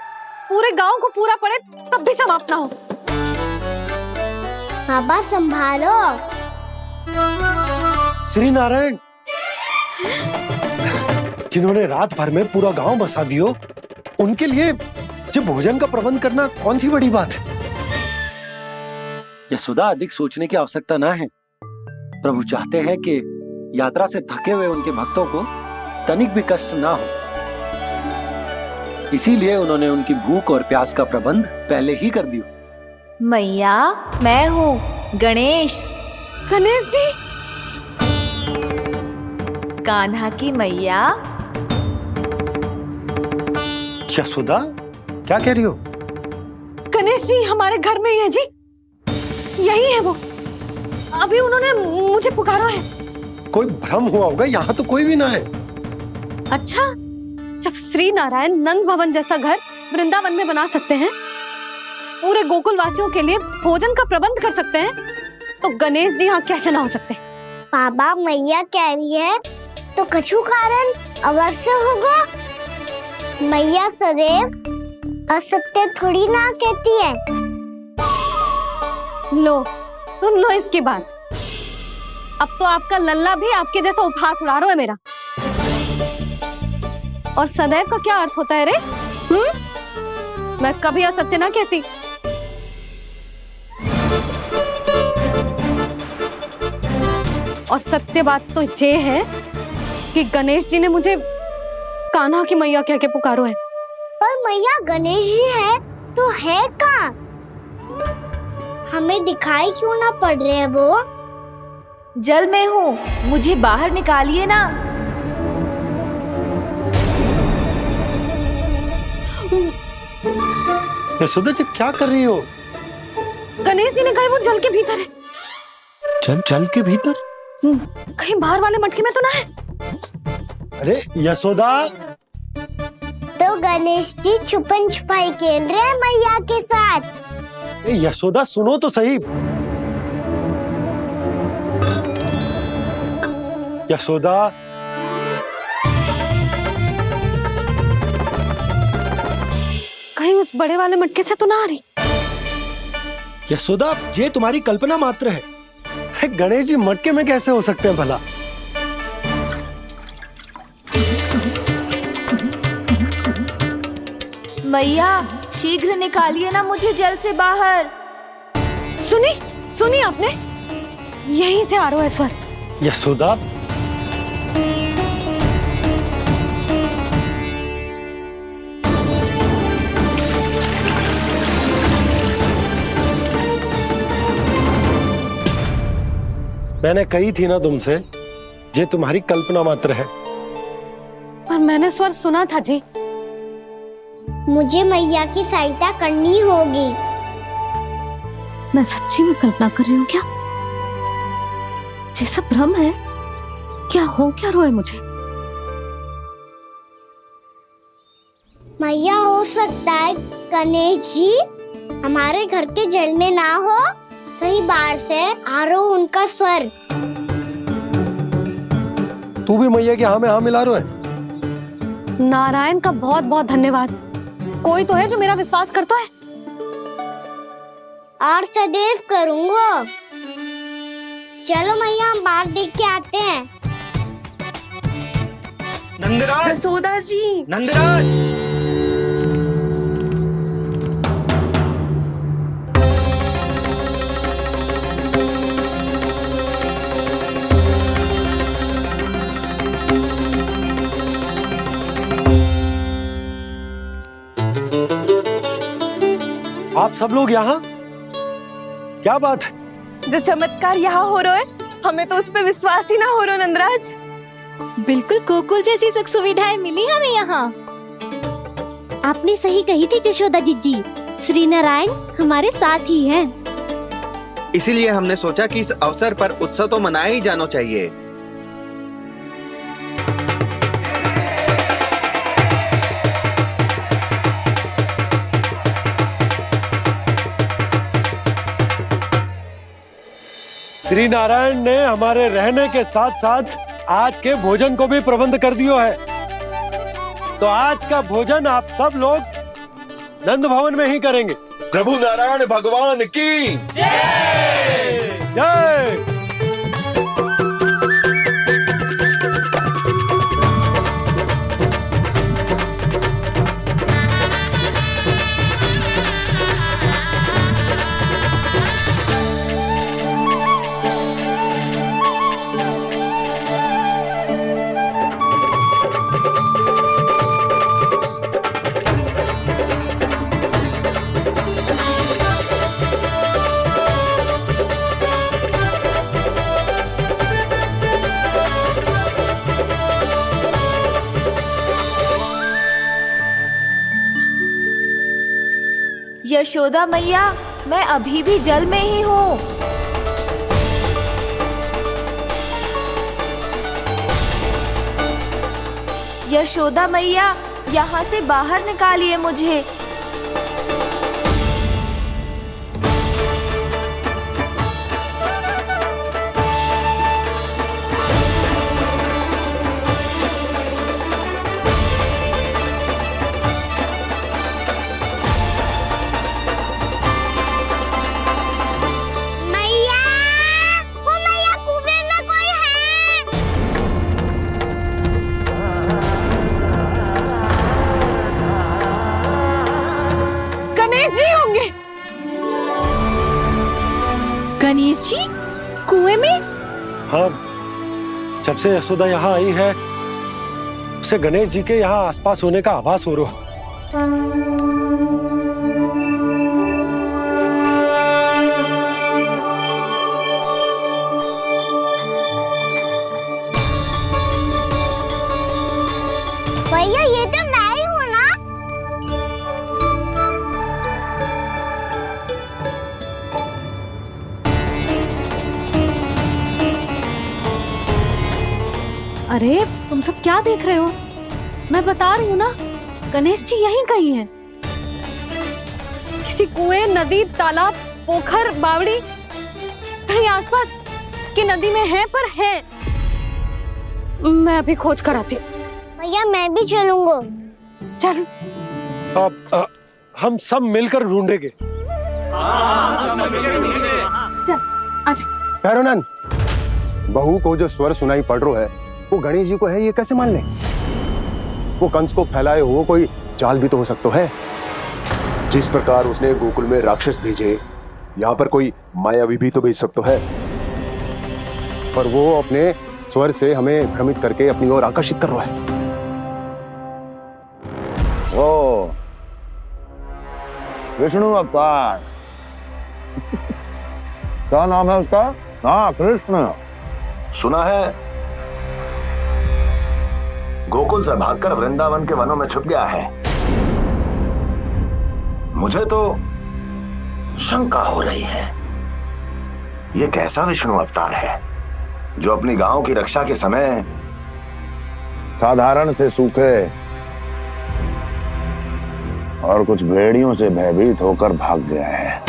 पूरे गांव को पूरा पड़े तब भी समाप्त ना हो। बाबा संभालो। श्री नारायण, जिन्होंने रात भर में पूरा गांव बसा दियो, उनके लिए जो भोजन का प्रबंध करना कौन सी बड़ी बात है? यशोदा, अधिक सोचने की आवश्यकता ना है। प्रभु चाहते हैं कि यात्रा से थके हुए उनके भक्तों को तनिक भी कष्ट ना हो, इसीलिए उन्होंने उनकी भूख और प्यास का प्रबंध पहले ही कर दिया। मैया, मैं हूँ गणेश। गणेश जी? कान्हा की मैया। यशोदा, क्या कह रही हो? गणेश जी हमारे घर में ही है जी, यही है वो। अभी उन्होंने मुझे पुकारा है। कोई भ्रम हुआ होगा, यहाँ तो कोई भी ना है। अच्छा, जब श्री नारायण नंद भवन जैसा घर वृंदावन में बना सकते हैं, पूरे गोकुल वासियों के लिए भोजन का प्रबंध कर सकते हैं, तो गणेश जी यहाँ कैसे ना हो सकते? बाबा मैया कह रही है तो कछु कारण अवश्य होगा। मैया सदैव असत्य थोड़ी ना कहती है। लो सुन लो इसकी बात। अब तो आपका लल्ला भी आपके जैसा उपहास उड़ा रहा है मेरा। और सदैव का क्या अर्थ होता है रे? मैं कभी असत्य ना कहती। और सत्य बात तो ये है कि गणेश जी ने मुझे कान्हा की मैया कह के पुकारो है। पर मैया गणेश जी है तो है कहाँ? हमें दिखाई क्यों ना पड़ रहे हैं वो? जल में हूँ, मुझे बाहर निकालिए ना। यशोदा जी क्या कर रही हो? गणेश जी ने कहा वो जल के भीतर है। जल के भीतर? कहीं बाहर वाले मटके में तो ना है? अरे यशोदा, तो गणेश जी छुपन छुपाई खेल रहे हैं मैया के साथ। यशोदा सुनो तो सही। यशोदा, कहीं उस बड़े वाले मटके से तो ना आ रही? यशोदा, ये तुम्हारी कल्पना मात्र है। गणेश जी मटके में कैसे हो सकते हैं भला? मैया शीघ्र निकालिए ना मुझे जल से बाहर। सुनी आपने? यहीं से आ रहा है स्वर। यशोदा, मैंने कही थी ना तुमसे, ये तुम्हारी कल्पना मात्र है। पर मैंने स्वर सुना था जी। मुझे मैया की सहायता करनी होगी। मैं सच्ची में कल्पना कर रही हूँ क्या? जैसा भ्रम है क्या? हो क्या रहा है मुझे? मैया हो सकता है गणेश जी हमारे घर के जल में ना हो, कहीं बाहर से आ रहा हो उनका स्वर। तू भी मैया के हाँ में हाँ मिला रहा है। नारायण का बहुत बहुत धन्यवाद। कोई तो है जो मेरा विश्वास करता है। और सदैव करूंगा। चलो मैया हम बाहर देख के आते हैं। नंदराज, जसोदा जी, नंदराज, आप सब लोग यहाँ? क्या बात है? जो चमत्कार यहाँ हो रहा है, हमें तो उस पे विश्वास ही ना हो रहा नंदराज। बिल्कुल गोकुल जैसी सुख सुविधाएं मिली हमें यहाँ। आपने सही कही थी जशोदा जीजी, श्री नारायण हमारे साथ ही हैं। इसीलिए हमने सोचा कि इस अवसर पर उत्सव तो मनाया ही जाना चाहिए। श्री नारायण ने हमारे रहने के साथ साथ आज के भोजन को भी प्रबंध कर दियो है। तो आज का भोजन आप सब लोग नंद भवन में ही करेंगे। प्रभु नारायण भगवान की जय जय। यशोदा मैया, मैं अभी भी जल में ही हूँ। यशोदा मैया, यहाँ से बाहर निकालिए मुझे। गणेश जी कुएं में? हाँ, जब से यशोदा यहाँ आई है उसे गणेश जी के यहाँ आसपास होने का आभास हो रहा। भैया ये तो मैं ही हूँ ना। अरे तुम सब क्या देख रहे हो? मैं बता रही हूँ ना, गणेश जी यहीं कहीं हैं। किसी कुएं, नदी, तालाब, पोखर, बावड़ी कहीं आसपास की नदी में है, पर है। मैं अभी खोज कर आती हूँ। भैया मैं भी चलूंगा। चल। अब हम सब मिलकर ढूंढेंगे। चल आजा। भैरवनंद, बहू को जो स्वर सुनाई पड़ रहा है वो गणेश जी को है, ये कैसे मान ले? वो कंस को फैलाए हुए कोई चाल भी तो हो सकता है। जिस प्रकार उसने गोकुल में राक्षस भेजे, यहाँ पर कोई मायावी भी तो भेज सकता है। पर वो अपने स्वर से हमें भ्रमित करके अपनी ओर आकर्षित कर रहा है। ओ विष्णु अवतार। क्या नाम है उसका? हाँ, कृष्ण। सुना है गोकुल से भागकर वृंदावन के वनों में छुप गया है। मुझे तो शंका हो रही है, ये कैसा विष्णु अवतार है जो अपनी गांव की रक्षा के समय साधारण से सूखे और कुछ भेड़ियों से भयभीत होकर भाग गया है।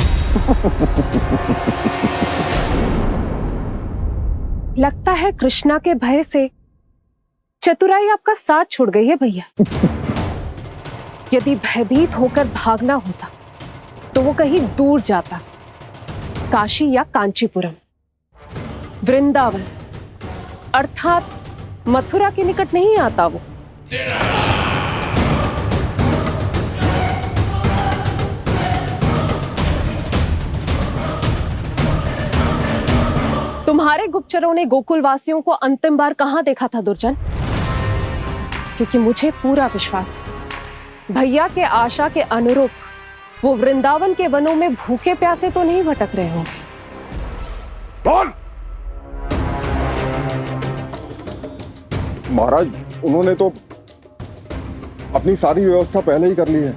लगता है कृष्णा के भय से चतुराई आपका साथ छोड़ गई है भैया। यदि भयभीत होकर भागना होता तो वो कहीं दूर जाता, काशी या कांचीपुरम, वृंदावन अर्थात मथुरा के निकट नहीं आता वो। तुम्हारे गुप्तचरों ने गोकुल वासियों को अंतिम बार कहां देखा था दुर्जन? क्योंकि मुझे पूरा विश्वास है भैया के आशा के अनुरूप वो वृंदावन के वनों में भूखे प्यासे तो नहीं भटक रहे होंगे। बोल। महाराज, उन्होंने तो अपनी सारी व्यवस्था पहले ही कर ली है।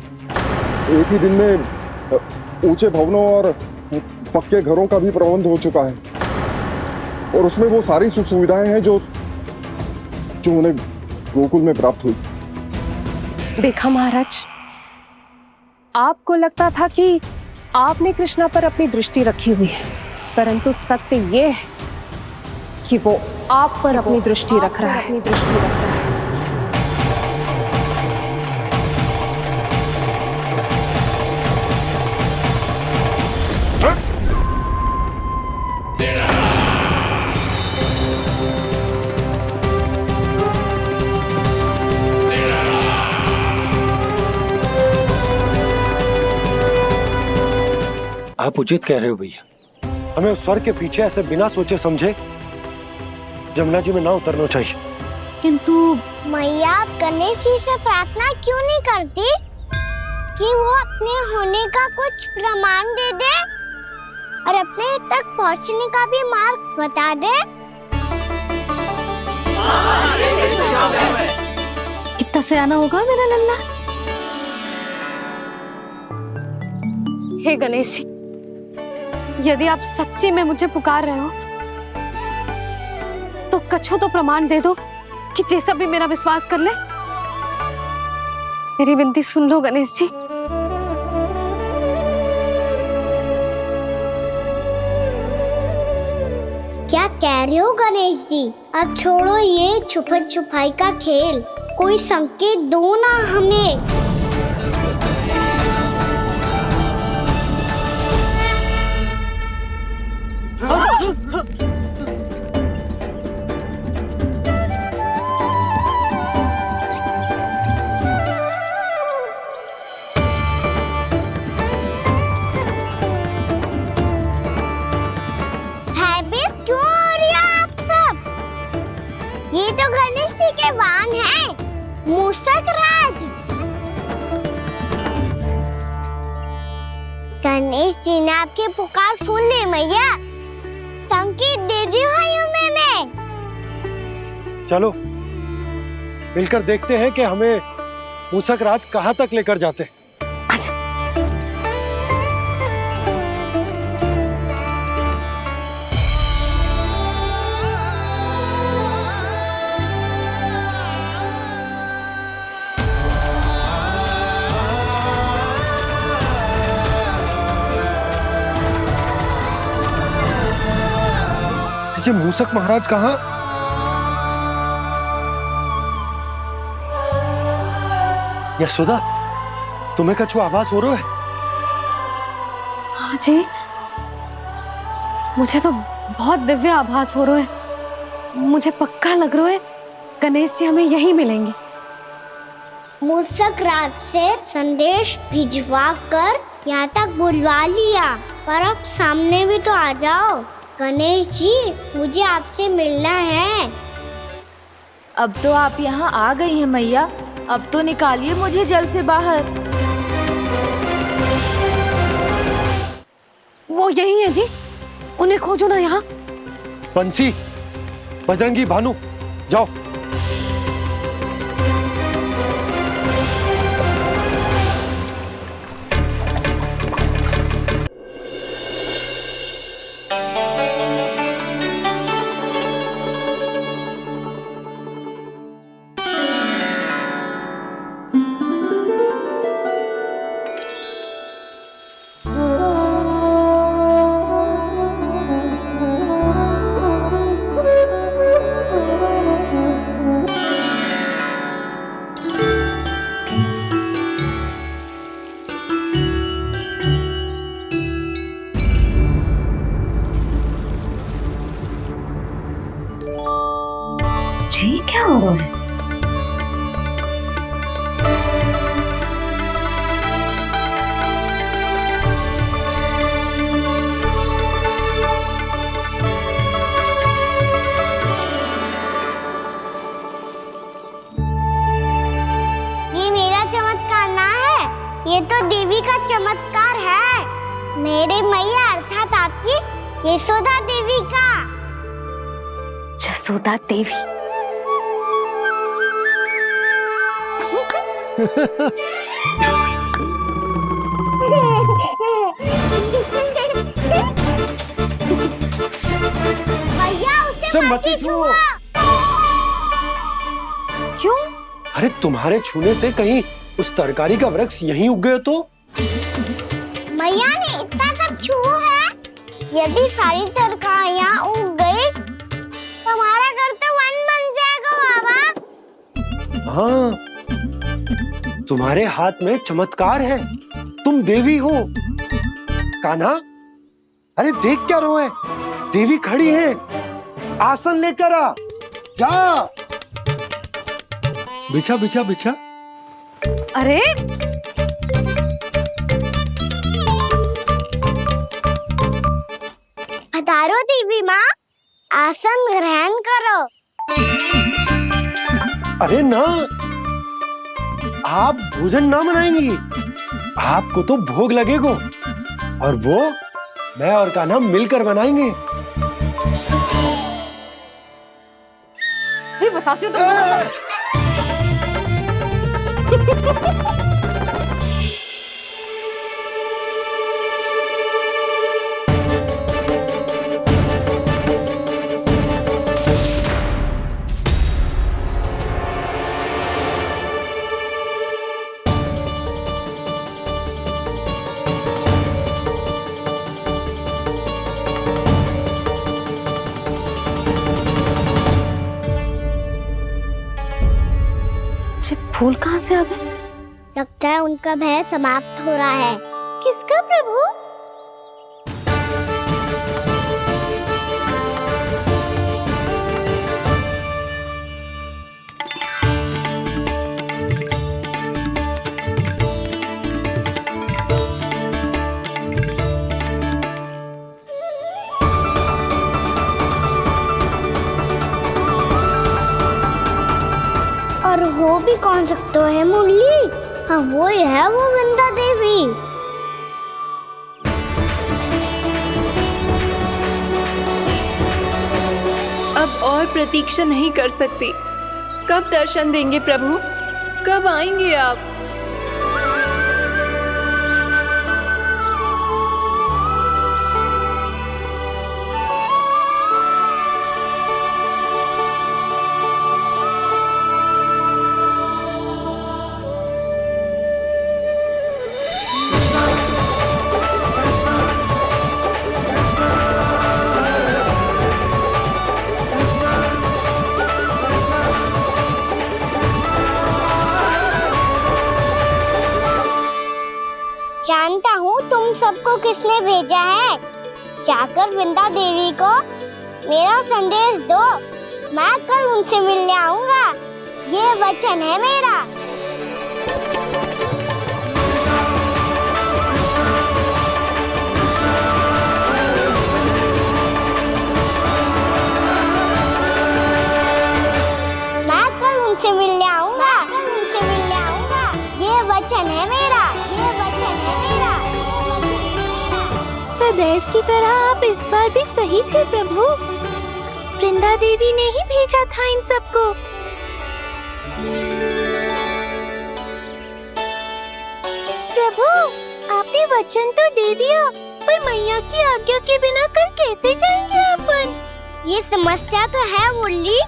एक ही दिन में ऊंचे भवनों और पक्के घरों का भी प्रबंध हो चुका है, और उसमें वो सारी सुख सुविधाएं हैं जो उन्हें गोकुल में प्राप्त हुई। देखा महाराज, आपको लगता था कि आपने कृष्णा पर अपनी दृष्टि रखी हुई है, परंतु सत्य ये है कि वो आप पर अपनी दृष्टि रख रहा है। आप उचित कह रहे हो भैया, हमें उस स्वर के पीछे ऐसे बिना सोचे समझे जमुना जी में ना उतरना चाहिए। किंतु मैया, आप गणेश जी से प्रार्थना क्यों नहीं करती कि वो अपने होने का कुछ प्रमाण दे दे और अपने तक पहुंचने का भी मार्ग बता दे? कितना सयाना होगा मेरा लल्ला। हे गणेश जी, यदि आप सच्ची में मुझे पुकार रहे हो तो कछु तो प्रमाण दे दो कि जैसा भी मेरा विश्वास कर ले। मेरी विनती सुन लो गणेश जी। क्या कह रहे हो गणेश जी? अब छोड़ो ये छुपन छुपाई का खेल, कोई संकेत दो ना हमें। भयभीत क्यों हो रही हो आप सब? ये तो गणेश जी के वाहन हैं, मूषक राज। गणेश जी ने आपकी पुकार सुन ली मैया, संकेत दे दी भाइयों मैंने। चलो मिलकर देखते हैं कि हमें मूषक राज कहाँ तक लेकर जाते हैं। ये मूषक महाराज कहाँ? यशोदा, तुम्हें कछु आभास हो रहा है? हाँ जी, मुझे तो बहुत दिव्य आभास हो रहा है। मुझे पक्का लग रहा है गणेश जी हमें यहीं मिलेंगे। मूषक राज से संदेश भिजवा कर यहाँ तक बुलवा लिया, पर अब सामने भी तो आ जाओ। गणेश जी, मुझे आपसे मिलना है। अब तो आप यहाँ आ गई हैं मैया, अब तो निकालिए मुझे जल से बाहर। वो यही है जी, उन्हें खोजो ना यहाँ। बंसी, बजरंगी, भानु, जाओ। क्या हो रहा है? ये मेरा चमत्कार ना है, ये तो देवी का चमत्कार है। मेरे मैया अर्थात आपकी यशोदा देवी का। यशोदा देवी। भैया उसे मत छुओ। क्यों? अरे तुम्हारे छूने से कहीं उस तरकारी का वृक्ष यहीं उग गए तो? मैया ने इतना सब छुआ है, यदि सारी तरकारियां उग गई तो हमारा घर तो वन बन जाएगा बाबा। हाँ, तुम्हारे हाथ में चमत्कार है, तुम देवी हो। कान्हा, अरे देख क्या रो है, देवी खड़ी है, आसन लेकर आ, जा। बिछा बिछा बिछा। अरे पधारो देवी माँ, आसन ग्रहण करो। अरे ना, आप भोजन ना मनाएंगी, आपको तो भोग लगेगा और वो मैं और कान्हा मिलकर बनाएंगे। भी बताती हूँ तुमको। फूल कहाँ से आ गए? लगता है उनका भय समाप्त हो रहा है। किसका प्रभु? और हो भी कौन सकता है मुरली? हाँ वो ही है, वो वृंदा देवी। अब और प्रतीक्षा नहीं कर सकती। कब दर्शन देंगे प्रभु? कब आएंगे आप? जानता हूँ तुम सबको किसने भेजा है। जाकर वृंदा देवी को मेरा संदेश दो। मैं कल उनसे मिलने आऊंगा, ये वचन है मेरा। मैं कल उनसे मिलने आऊंगा, ये वचन है मेरा, ये वचन है मेरा। सदैव की तरह आप इस बार भी सही थे प्रभु। वृंदा देवी ने ही भेजा था इन सबको। प्रभु, आपने वचन तो दे दिया, पर मैया की आज्ञा के बिना कल कैसे जाएंगे अपन? ये समस्या तो है मुरली,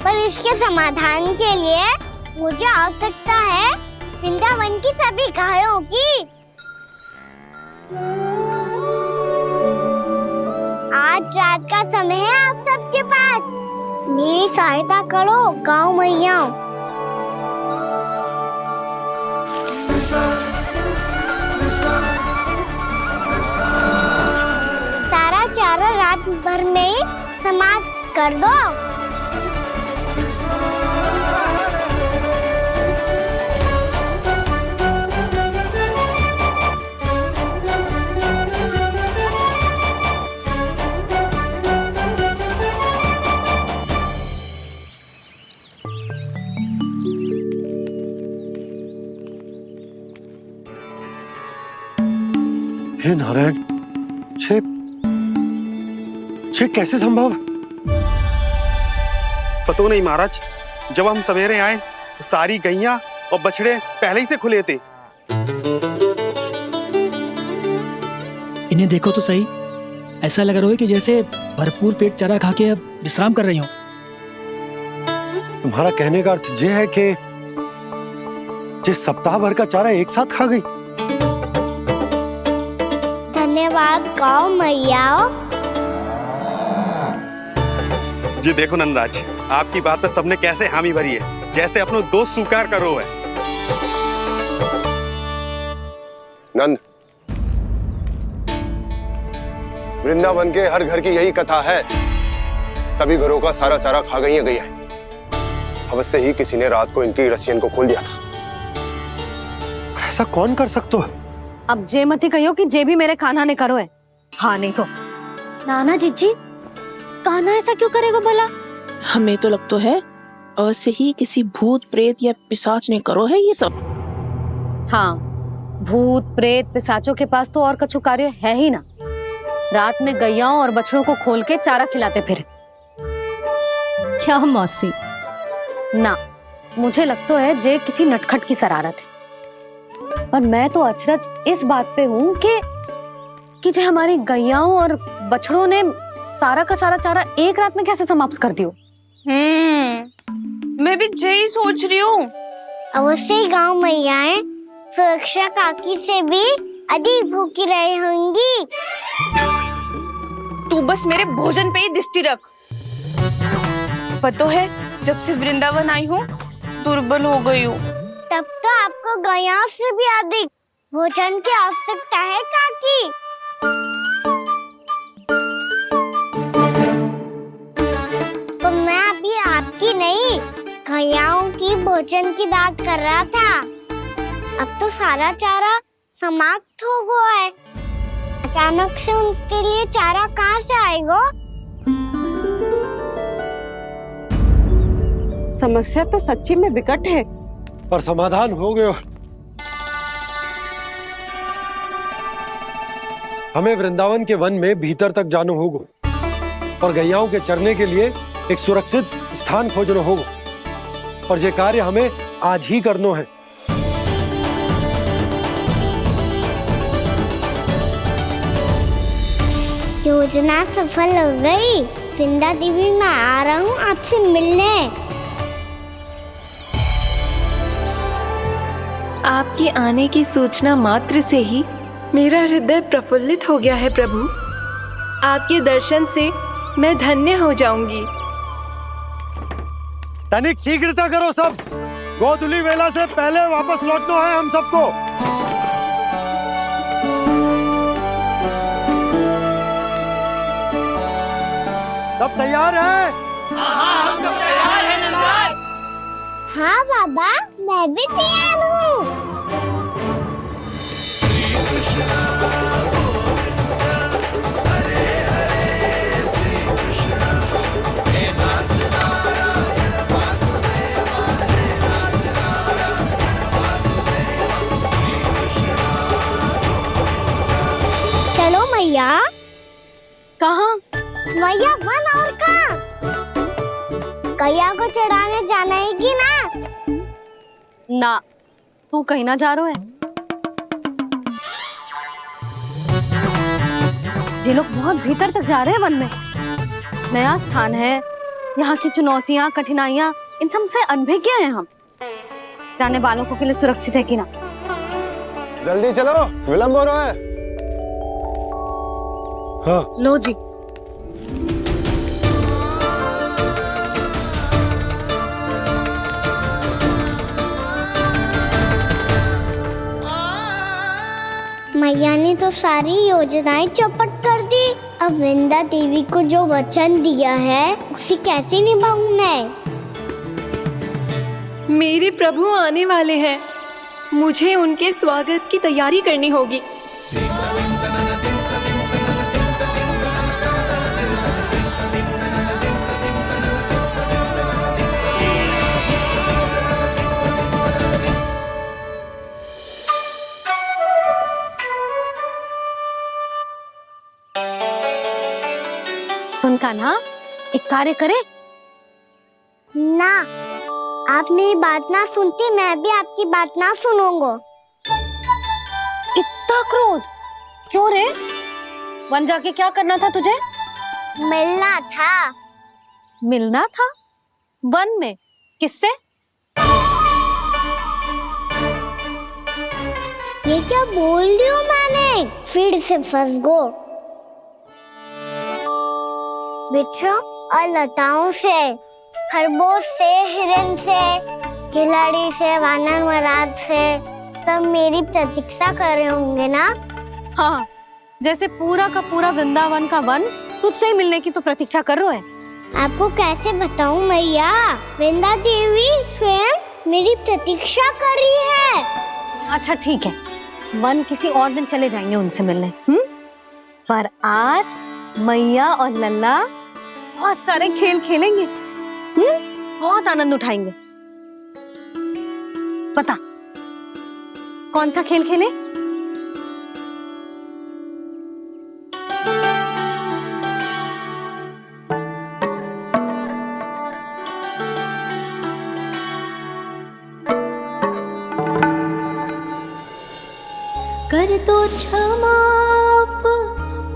पर इसके समाधान के लिए मुझे आवश्यकता है वृंदावन की सभी गायों की। आज रात का समय है आप सबके पास। मेरी सहायता करो गाँव मैया। सारा चारा रात भर में ही समाप्त कर दो। हे नारायण, छे कैसे संभव? पतो नहीं महाराज, जब हम सवेरे आए तो सारी गैया और बछड़े पहले ही से खुले थे। इन्हें देखो तो सही, ऐसा लग रहा है कि जैसे भरपूर पेट चारा खा के अब विश्राम कर रही हो। तुम्हारा कहने का अर्थ ये है कि जिस सप्ताह भर का चारा एक साथ खा गई। धन्यवाद गाँव मैया। जी देखो नंदराज, आपकी बात पर सबने कैसे हामी भरी है, जैसे अपनो दोस्त स्वीकार करो है। नंद, वृंदावन के हर घर की यही कथा है। सभी घरों का सारा चारा खा गई है गैया। अवश्य ही किसी ने रात को इनकी रस्सियन को खोल दिया था। ऐसा कौन कर सकता है? अब जे मत ही कहियो कि जे भी मेरे कान्हा ने करो है। हाँ नहीं तो नाना जीजी, कान्हा ऐसा क्यों करेगा भला? हमें तो लगता है अवश्य ही किसी भूत प्रेत या पिशाच ने करो है ये सब। हाँ, भूत प्रेत पिशाचों के पास तो और कछु कार्य है ही ना। रात में गैयाओं और बछड़ों को खोल के चारा खिलाते फिर। क्या मौसी? ना, मुझे लगता है जे किसी नटखट की शरारत है। पर मैं तो अचरज इस बात पे हूँ कि जो हमारी गैयाओं और बछड़ों ने सारा का सारा चारा एक रात में कैसे समाप्त कर दियो। मैं भी यही सोच रही हूँ। अवश्य ही गाँव मैयाएं सुरक्षा काकी से भी अधिक भूखी रही होंगी। तू बस मेरे भोजन पे ही दृष्टि रख। पता है, जब से वृंदावन आई हूँ दुर्बल हो गई हूँ। तब तो आपको गैया से भी अधिक भोजन की आवश्यकता है काकी। तो मैं अभी आपकी नहीं, गैयाओं की भोजन की बात कर रहा था। अब तो सारा चारा समाप्त हो गया है। अचानक से उनके लिए चारा कहाँ से आएगा? समस्या तो सच्ची में विकट है, पर समाधान हो गयो। हमें वृंदावन के वन में भीतर तक जाना होगा और गैयाओं के चरने के लिए एक सुरक्षित स्थान खोजना होगा, और ये कार्य हमें आज ही करना है। योजना सफल हो गई। वृंदा देवी, मैं आ रहा हूँ आपसे मिलने। आपके आने की सूचना मात्र से ही मेरा हृदय प्रफुल्लित हो गया है प्रभु। आपके दर्शन से मैं धन्य हो जाऊंगी। तनिक शीघ्रता करो सब, गोधुली वेला से पहले वापस लौटना है हम सबको। सब तैयार है? हाँ, हम सब तैयार हैं नंदराज। हाँ बाबा, मैं भी तैयार हूँ। चलो मैया। कहाँ? मैया वन और कहाँ? गैया को चढ़ाने जाना है कि ना? ना, तू कहीं ना जा रहा है। ये लोग बहुत भीतर तक जा रहे हैं वन में। नया स्थान है, यहाँ की चुनौतियाँ, कठिनाइयाँ, इन सब से अनभिज्ञ हैं हम। जाने वालों के लिए सुरक्षित है कि ना? जल्दी चलो, विलंब हो रहा है। हाँ। लो जी। मैया ने तो सारी योजनाएं चौपट कर दी। अब वृंदा देवी को जो वचन दिया है उसे कैसे निभाऊं मैं? मेरे प्रभु आने वाले हैं, मुझे उनके स्वागत की तैयारी करनी होगी। सुन कान्हा, एक कार्य करे ना। आप मेरी बात ना सुनती, मैं भी आपकी बात ना सुनूंगा। इतना क्रोध क्यों रे? वन जाके क्या करना था तुझे? मिलना था। मिलना था? वन में किससे? ये क्या बोल रही हूँ मैंने? फिर से फंस गो। बिच्छू और लताओं से, खरगोश से, हिरन से, खिलाड़ी से, वानर महाराज से, सब मेरी प्रतीक्षा कर रहे होंगे ना? हाँ, जैसे पूरा का पूरा वृंदावन का वन तुझसे ही मिलने की तो प्रतीक्षा कर रहा है। आपको कैसे बताऊं मैया? वृंदा देवी स्वयं मेरी प्रतीक्षा कर रही है। अच्छा ठीक है, वन किसी और दिन चले जाएंगे उनसे मिलने। पर आज मैया और लल्ला बहुत सारे खेल खेलेंगे। बहुत आनंद उठाएंगे। पता कौन सा खेल खेले? कर दो क्षमा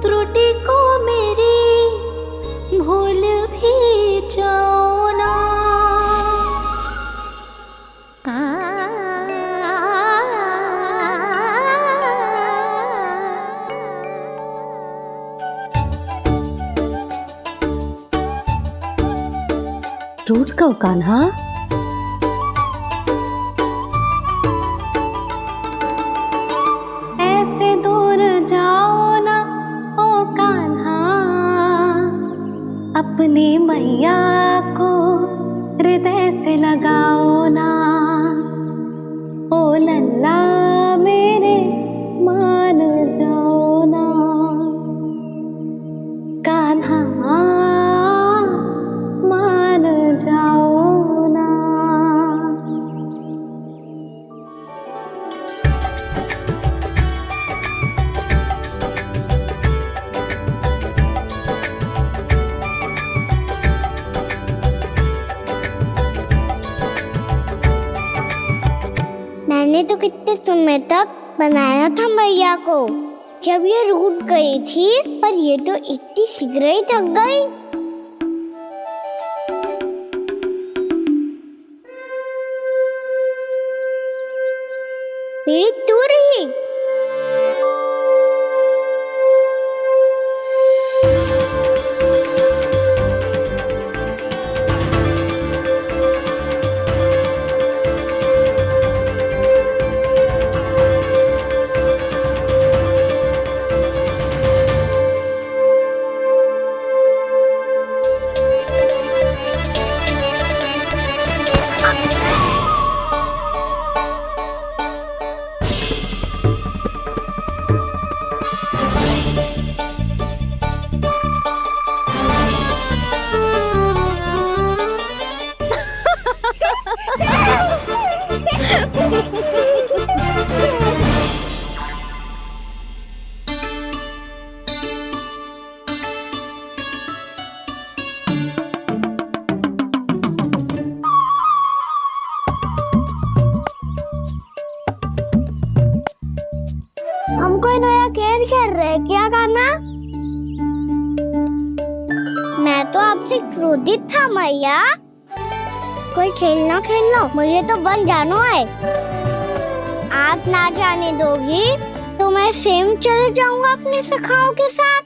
त्रुटि को मेरी, भूल भी जाओ ना। टूट गो कान्हा, अपनी मैया को हृदय से लगाओ ना, ओ लल्ला मेरे मान जाओ ना, कान्हा मान जाओ ना। मैंने तो कितने समय तक बनाया था मैया को, जब ये रूठ गई थी, पर ये तो इतनी शीघ्र ही थक गई। मेरी तू रही। हम कोई नया खेल खेल रहे क्या गाना? मैं तो आपसे क्रोधित था मैया। कोई खेलना खेलना, मुझे तो बन जानो है। आप ना जाने दोगी तो मैं सेम चले जाऊंगा अपने सखाओं के साथ।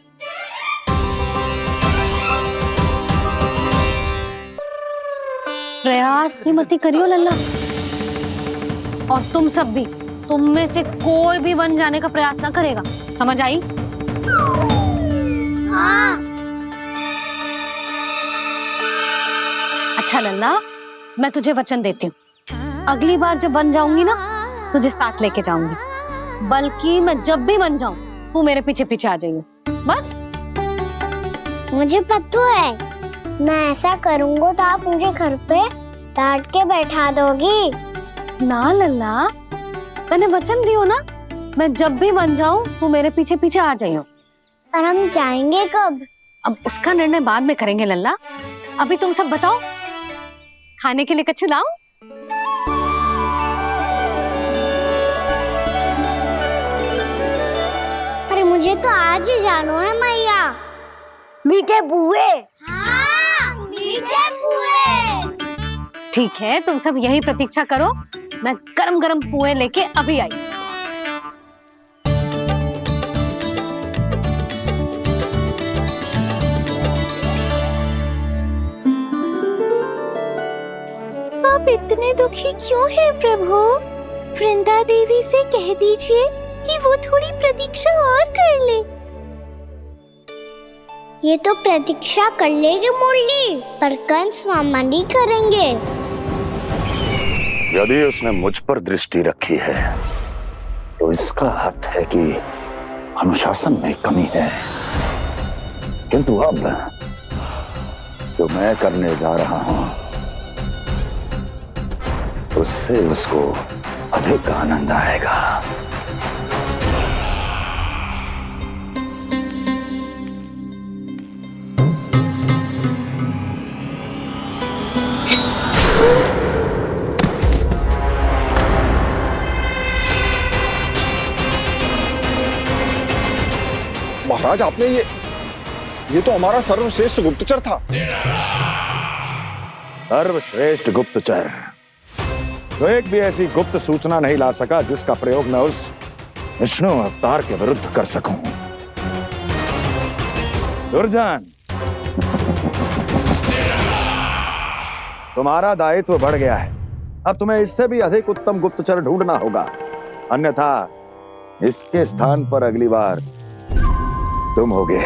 प्रयास भी मत करियो लल्ला, और तुम सब भी, तुम में से कोई भी बन जाने का प्रयास ना करेगा, समझ आई? हाँ। अच्छा लल्ला, मैं तुझे वचन देती हूँ, अगली बार जब बन जाऊंगी ना, तुझे साथ लेके जाऊंगी। बल्कि मैं जब भी बन जाऊं, तू मेरे पीछे पीछे आ जाइए, बस। मुझे पता है, मैं ऐसा करूंगा तो आप मुझे घर पे डांट के बैठा दोगी। ना लल्ला, मैंने वचन दियो ना, मैं जब भी बन जाऊं तू मेरे पीछे पीछे आ जाइयो। पर हम जाएंगे कब? अब उसका निर्णय बाद में करेंगे लल्ला। अभी तुम सब बताओ, खाने के लिए कुछ लाऊं? अरे मुझे तो आज ही जाना है मैया। मीठे बुए। हाँ, मीठे बुए। ठीक है, तुम सब यही प्रतीक्षा करो, मैं गरम गरम पुए लेके अभी आई। आप इतने दुखी क्यों हैं प्रभु? वृंदा देवी से कह दीजिए कि वो थोड़ी प्रतीक्षा और कर ले। ये तो प्रतीक्षा कर लेगी मुरली, पर कंस मामा नहीं करेंगे। यदि उसने मुझ पर दृष्टि रखी है तो इसका अर्थ है कि अनुशासन में कमी है। किंतु अब जो मैं करने जा रहा हूं उससे उसको अधिक आनंद आएगा। महाराज, आपने ये तो हमारा सर्वश्रेष्ठ गुप्तचर था। सर्वश्रेष्ठ गुप्तचर तो एक भी ऐसी गुप्त सूचना नहीं ला सका जिसका प्रयोग मैं उस विष्णु अवतार के विरुद्ध कर सकूं। दुर्जन, तुम्हारा दायित्व बढ़ गया है। अब तुम्हें इससे भी अधिक उत्तम गुप्तचर ढूंढना होगा, अन्यथा इसके स्थान पर अगली बार तुम होगे।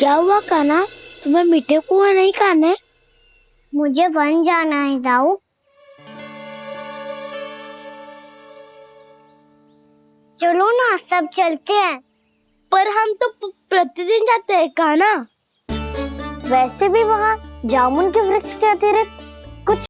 क्या हुआ कान्हा, तुम्हें मीठे कुआं नहीं खाने? मुझे वन जाना है दाऊ। चलो ना, सब चलते हैं। पर हम तो प्रतिदिन जाते हैं कान्हा। वैसे भी वहाँ जामुन के वृक्ष के अतिरिक्त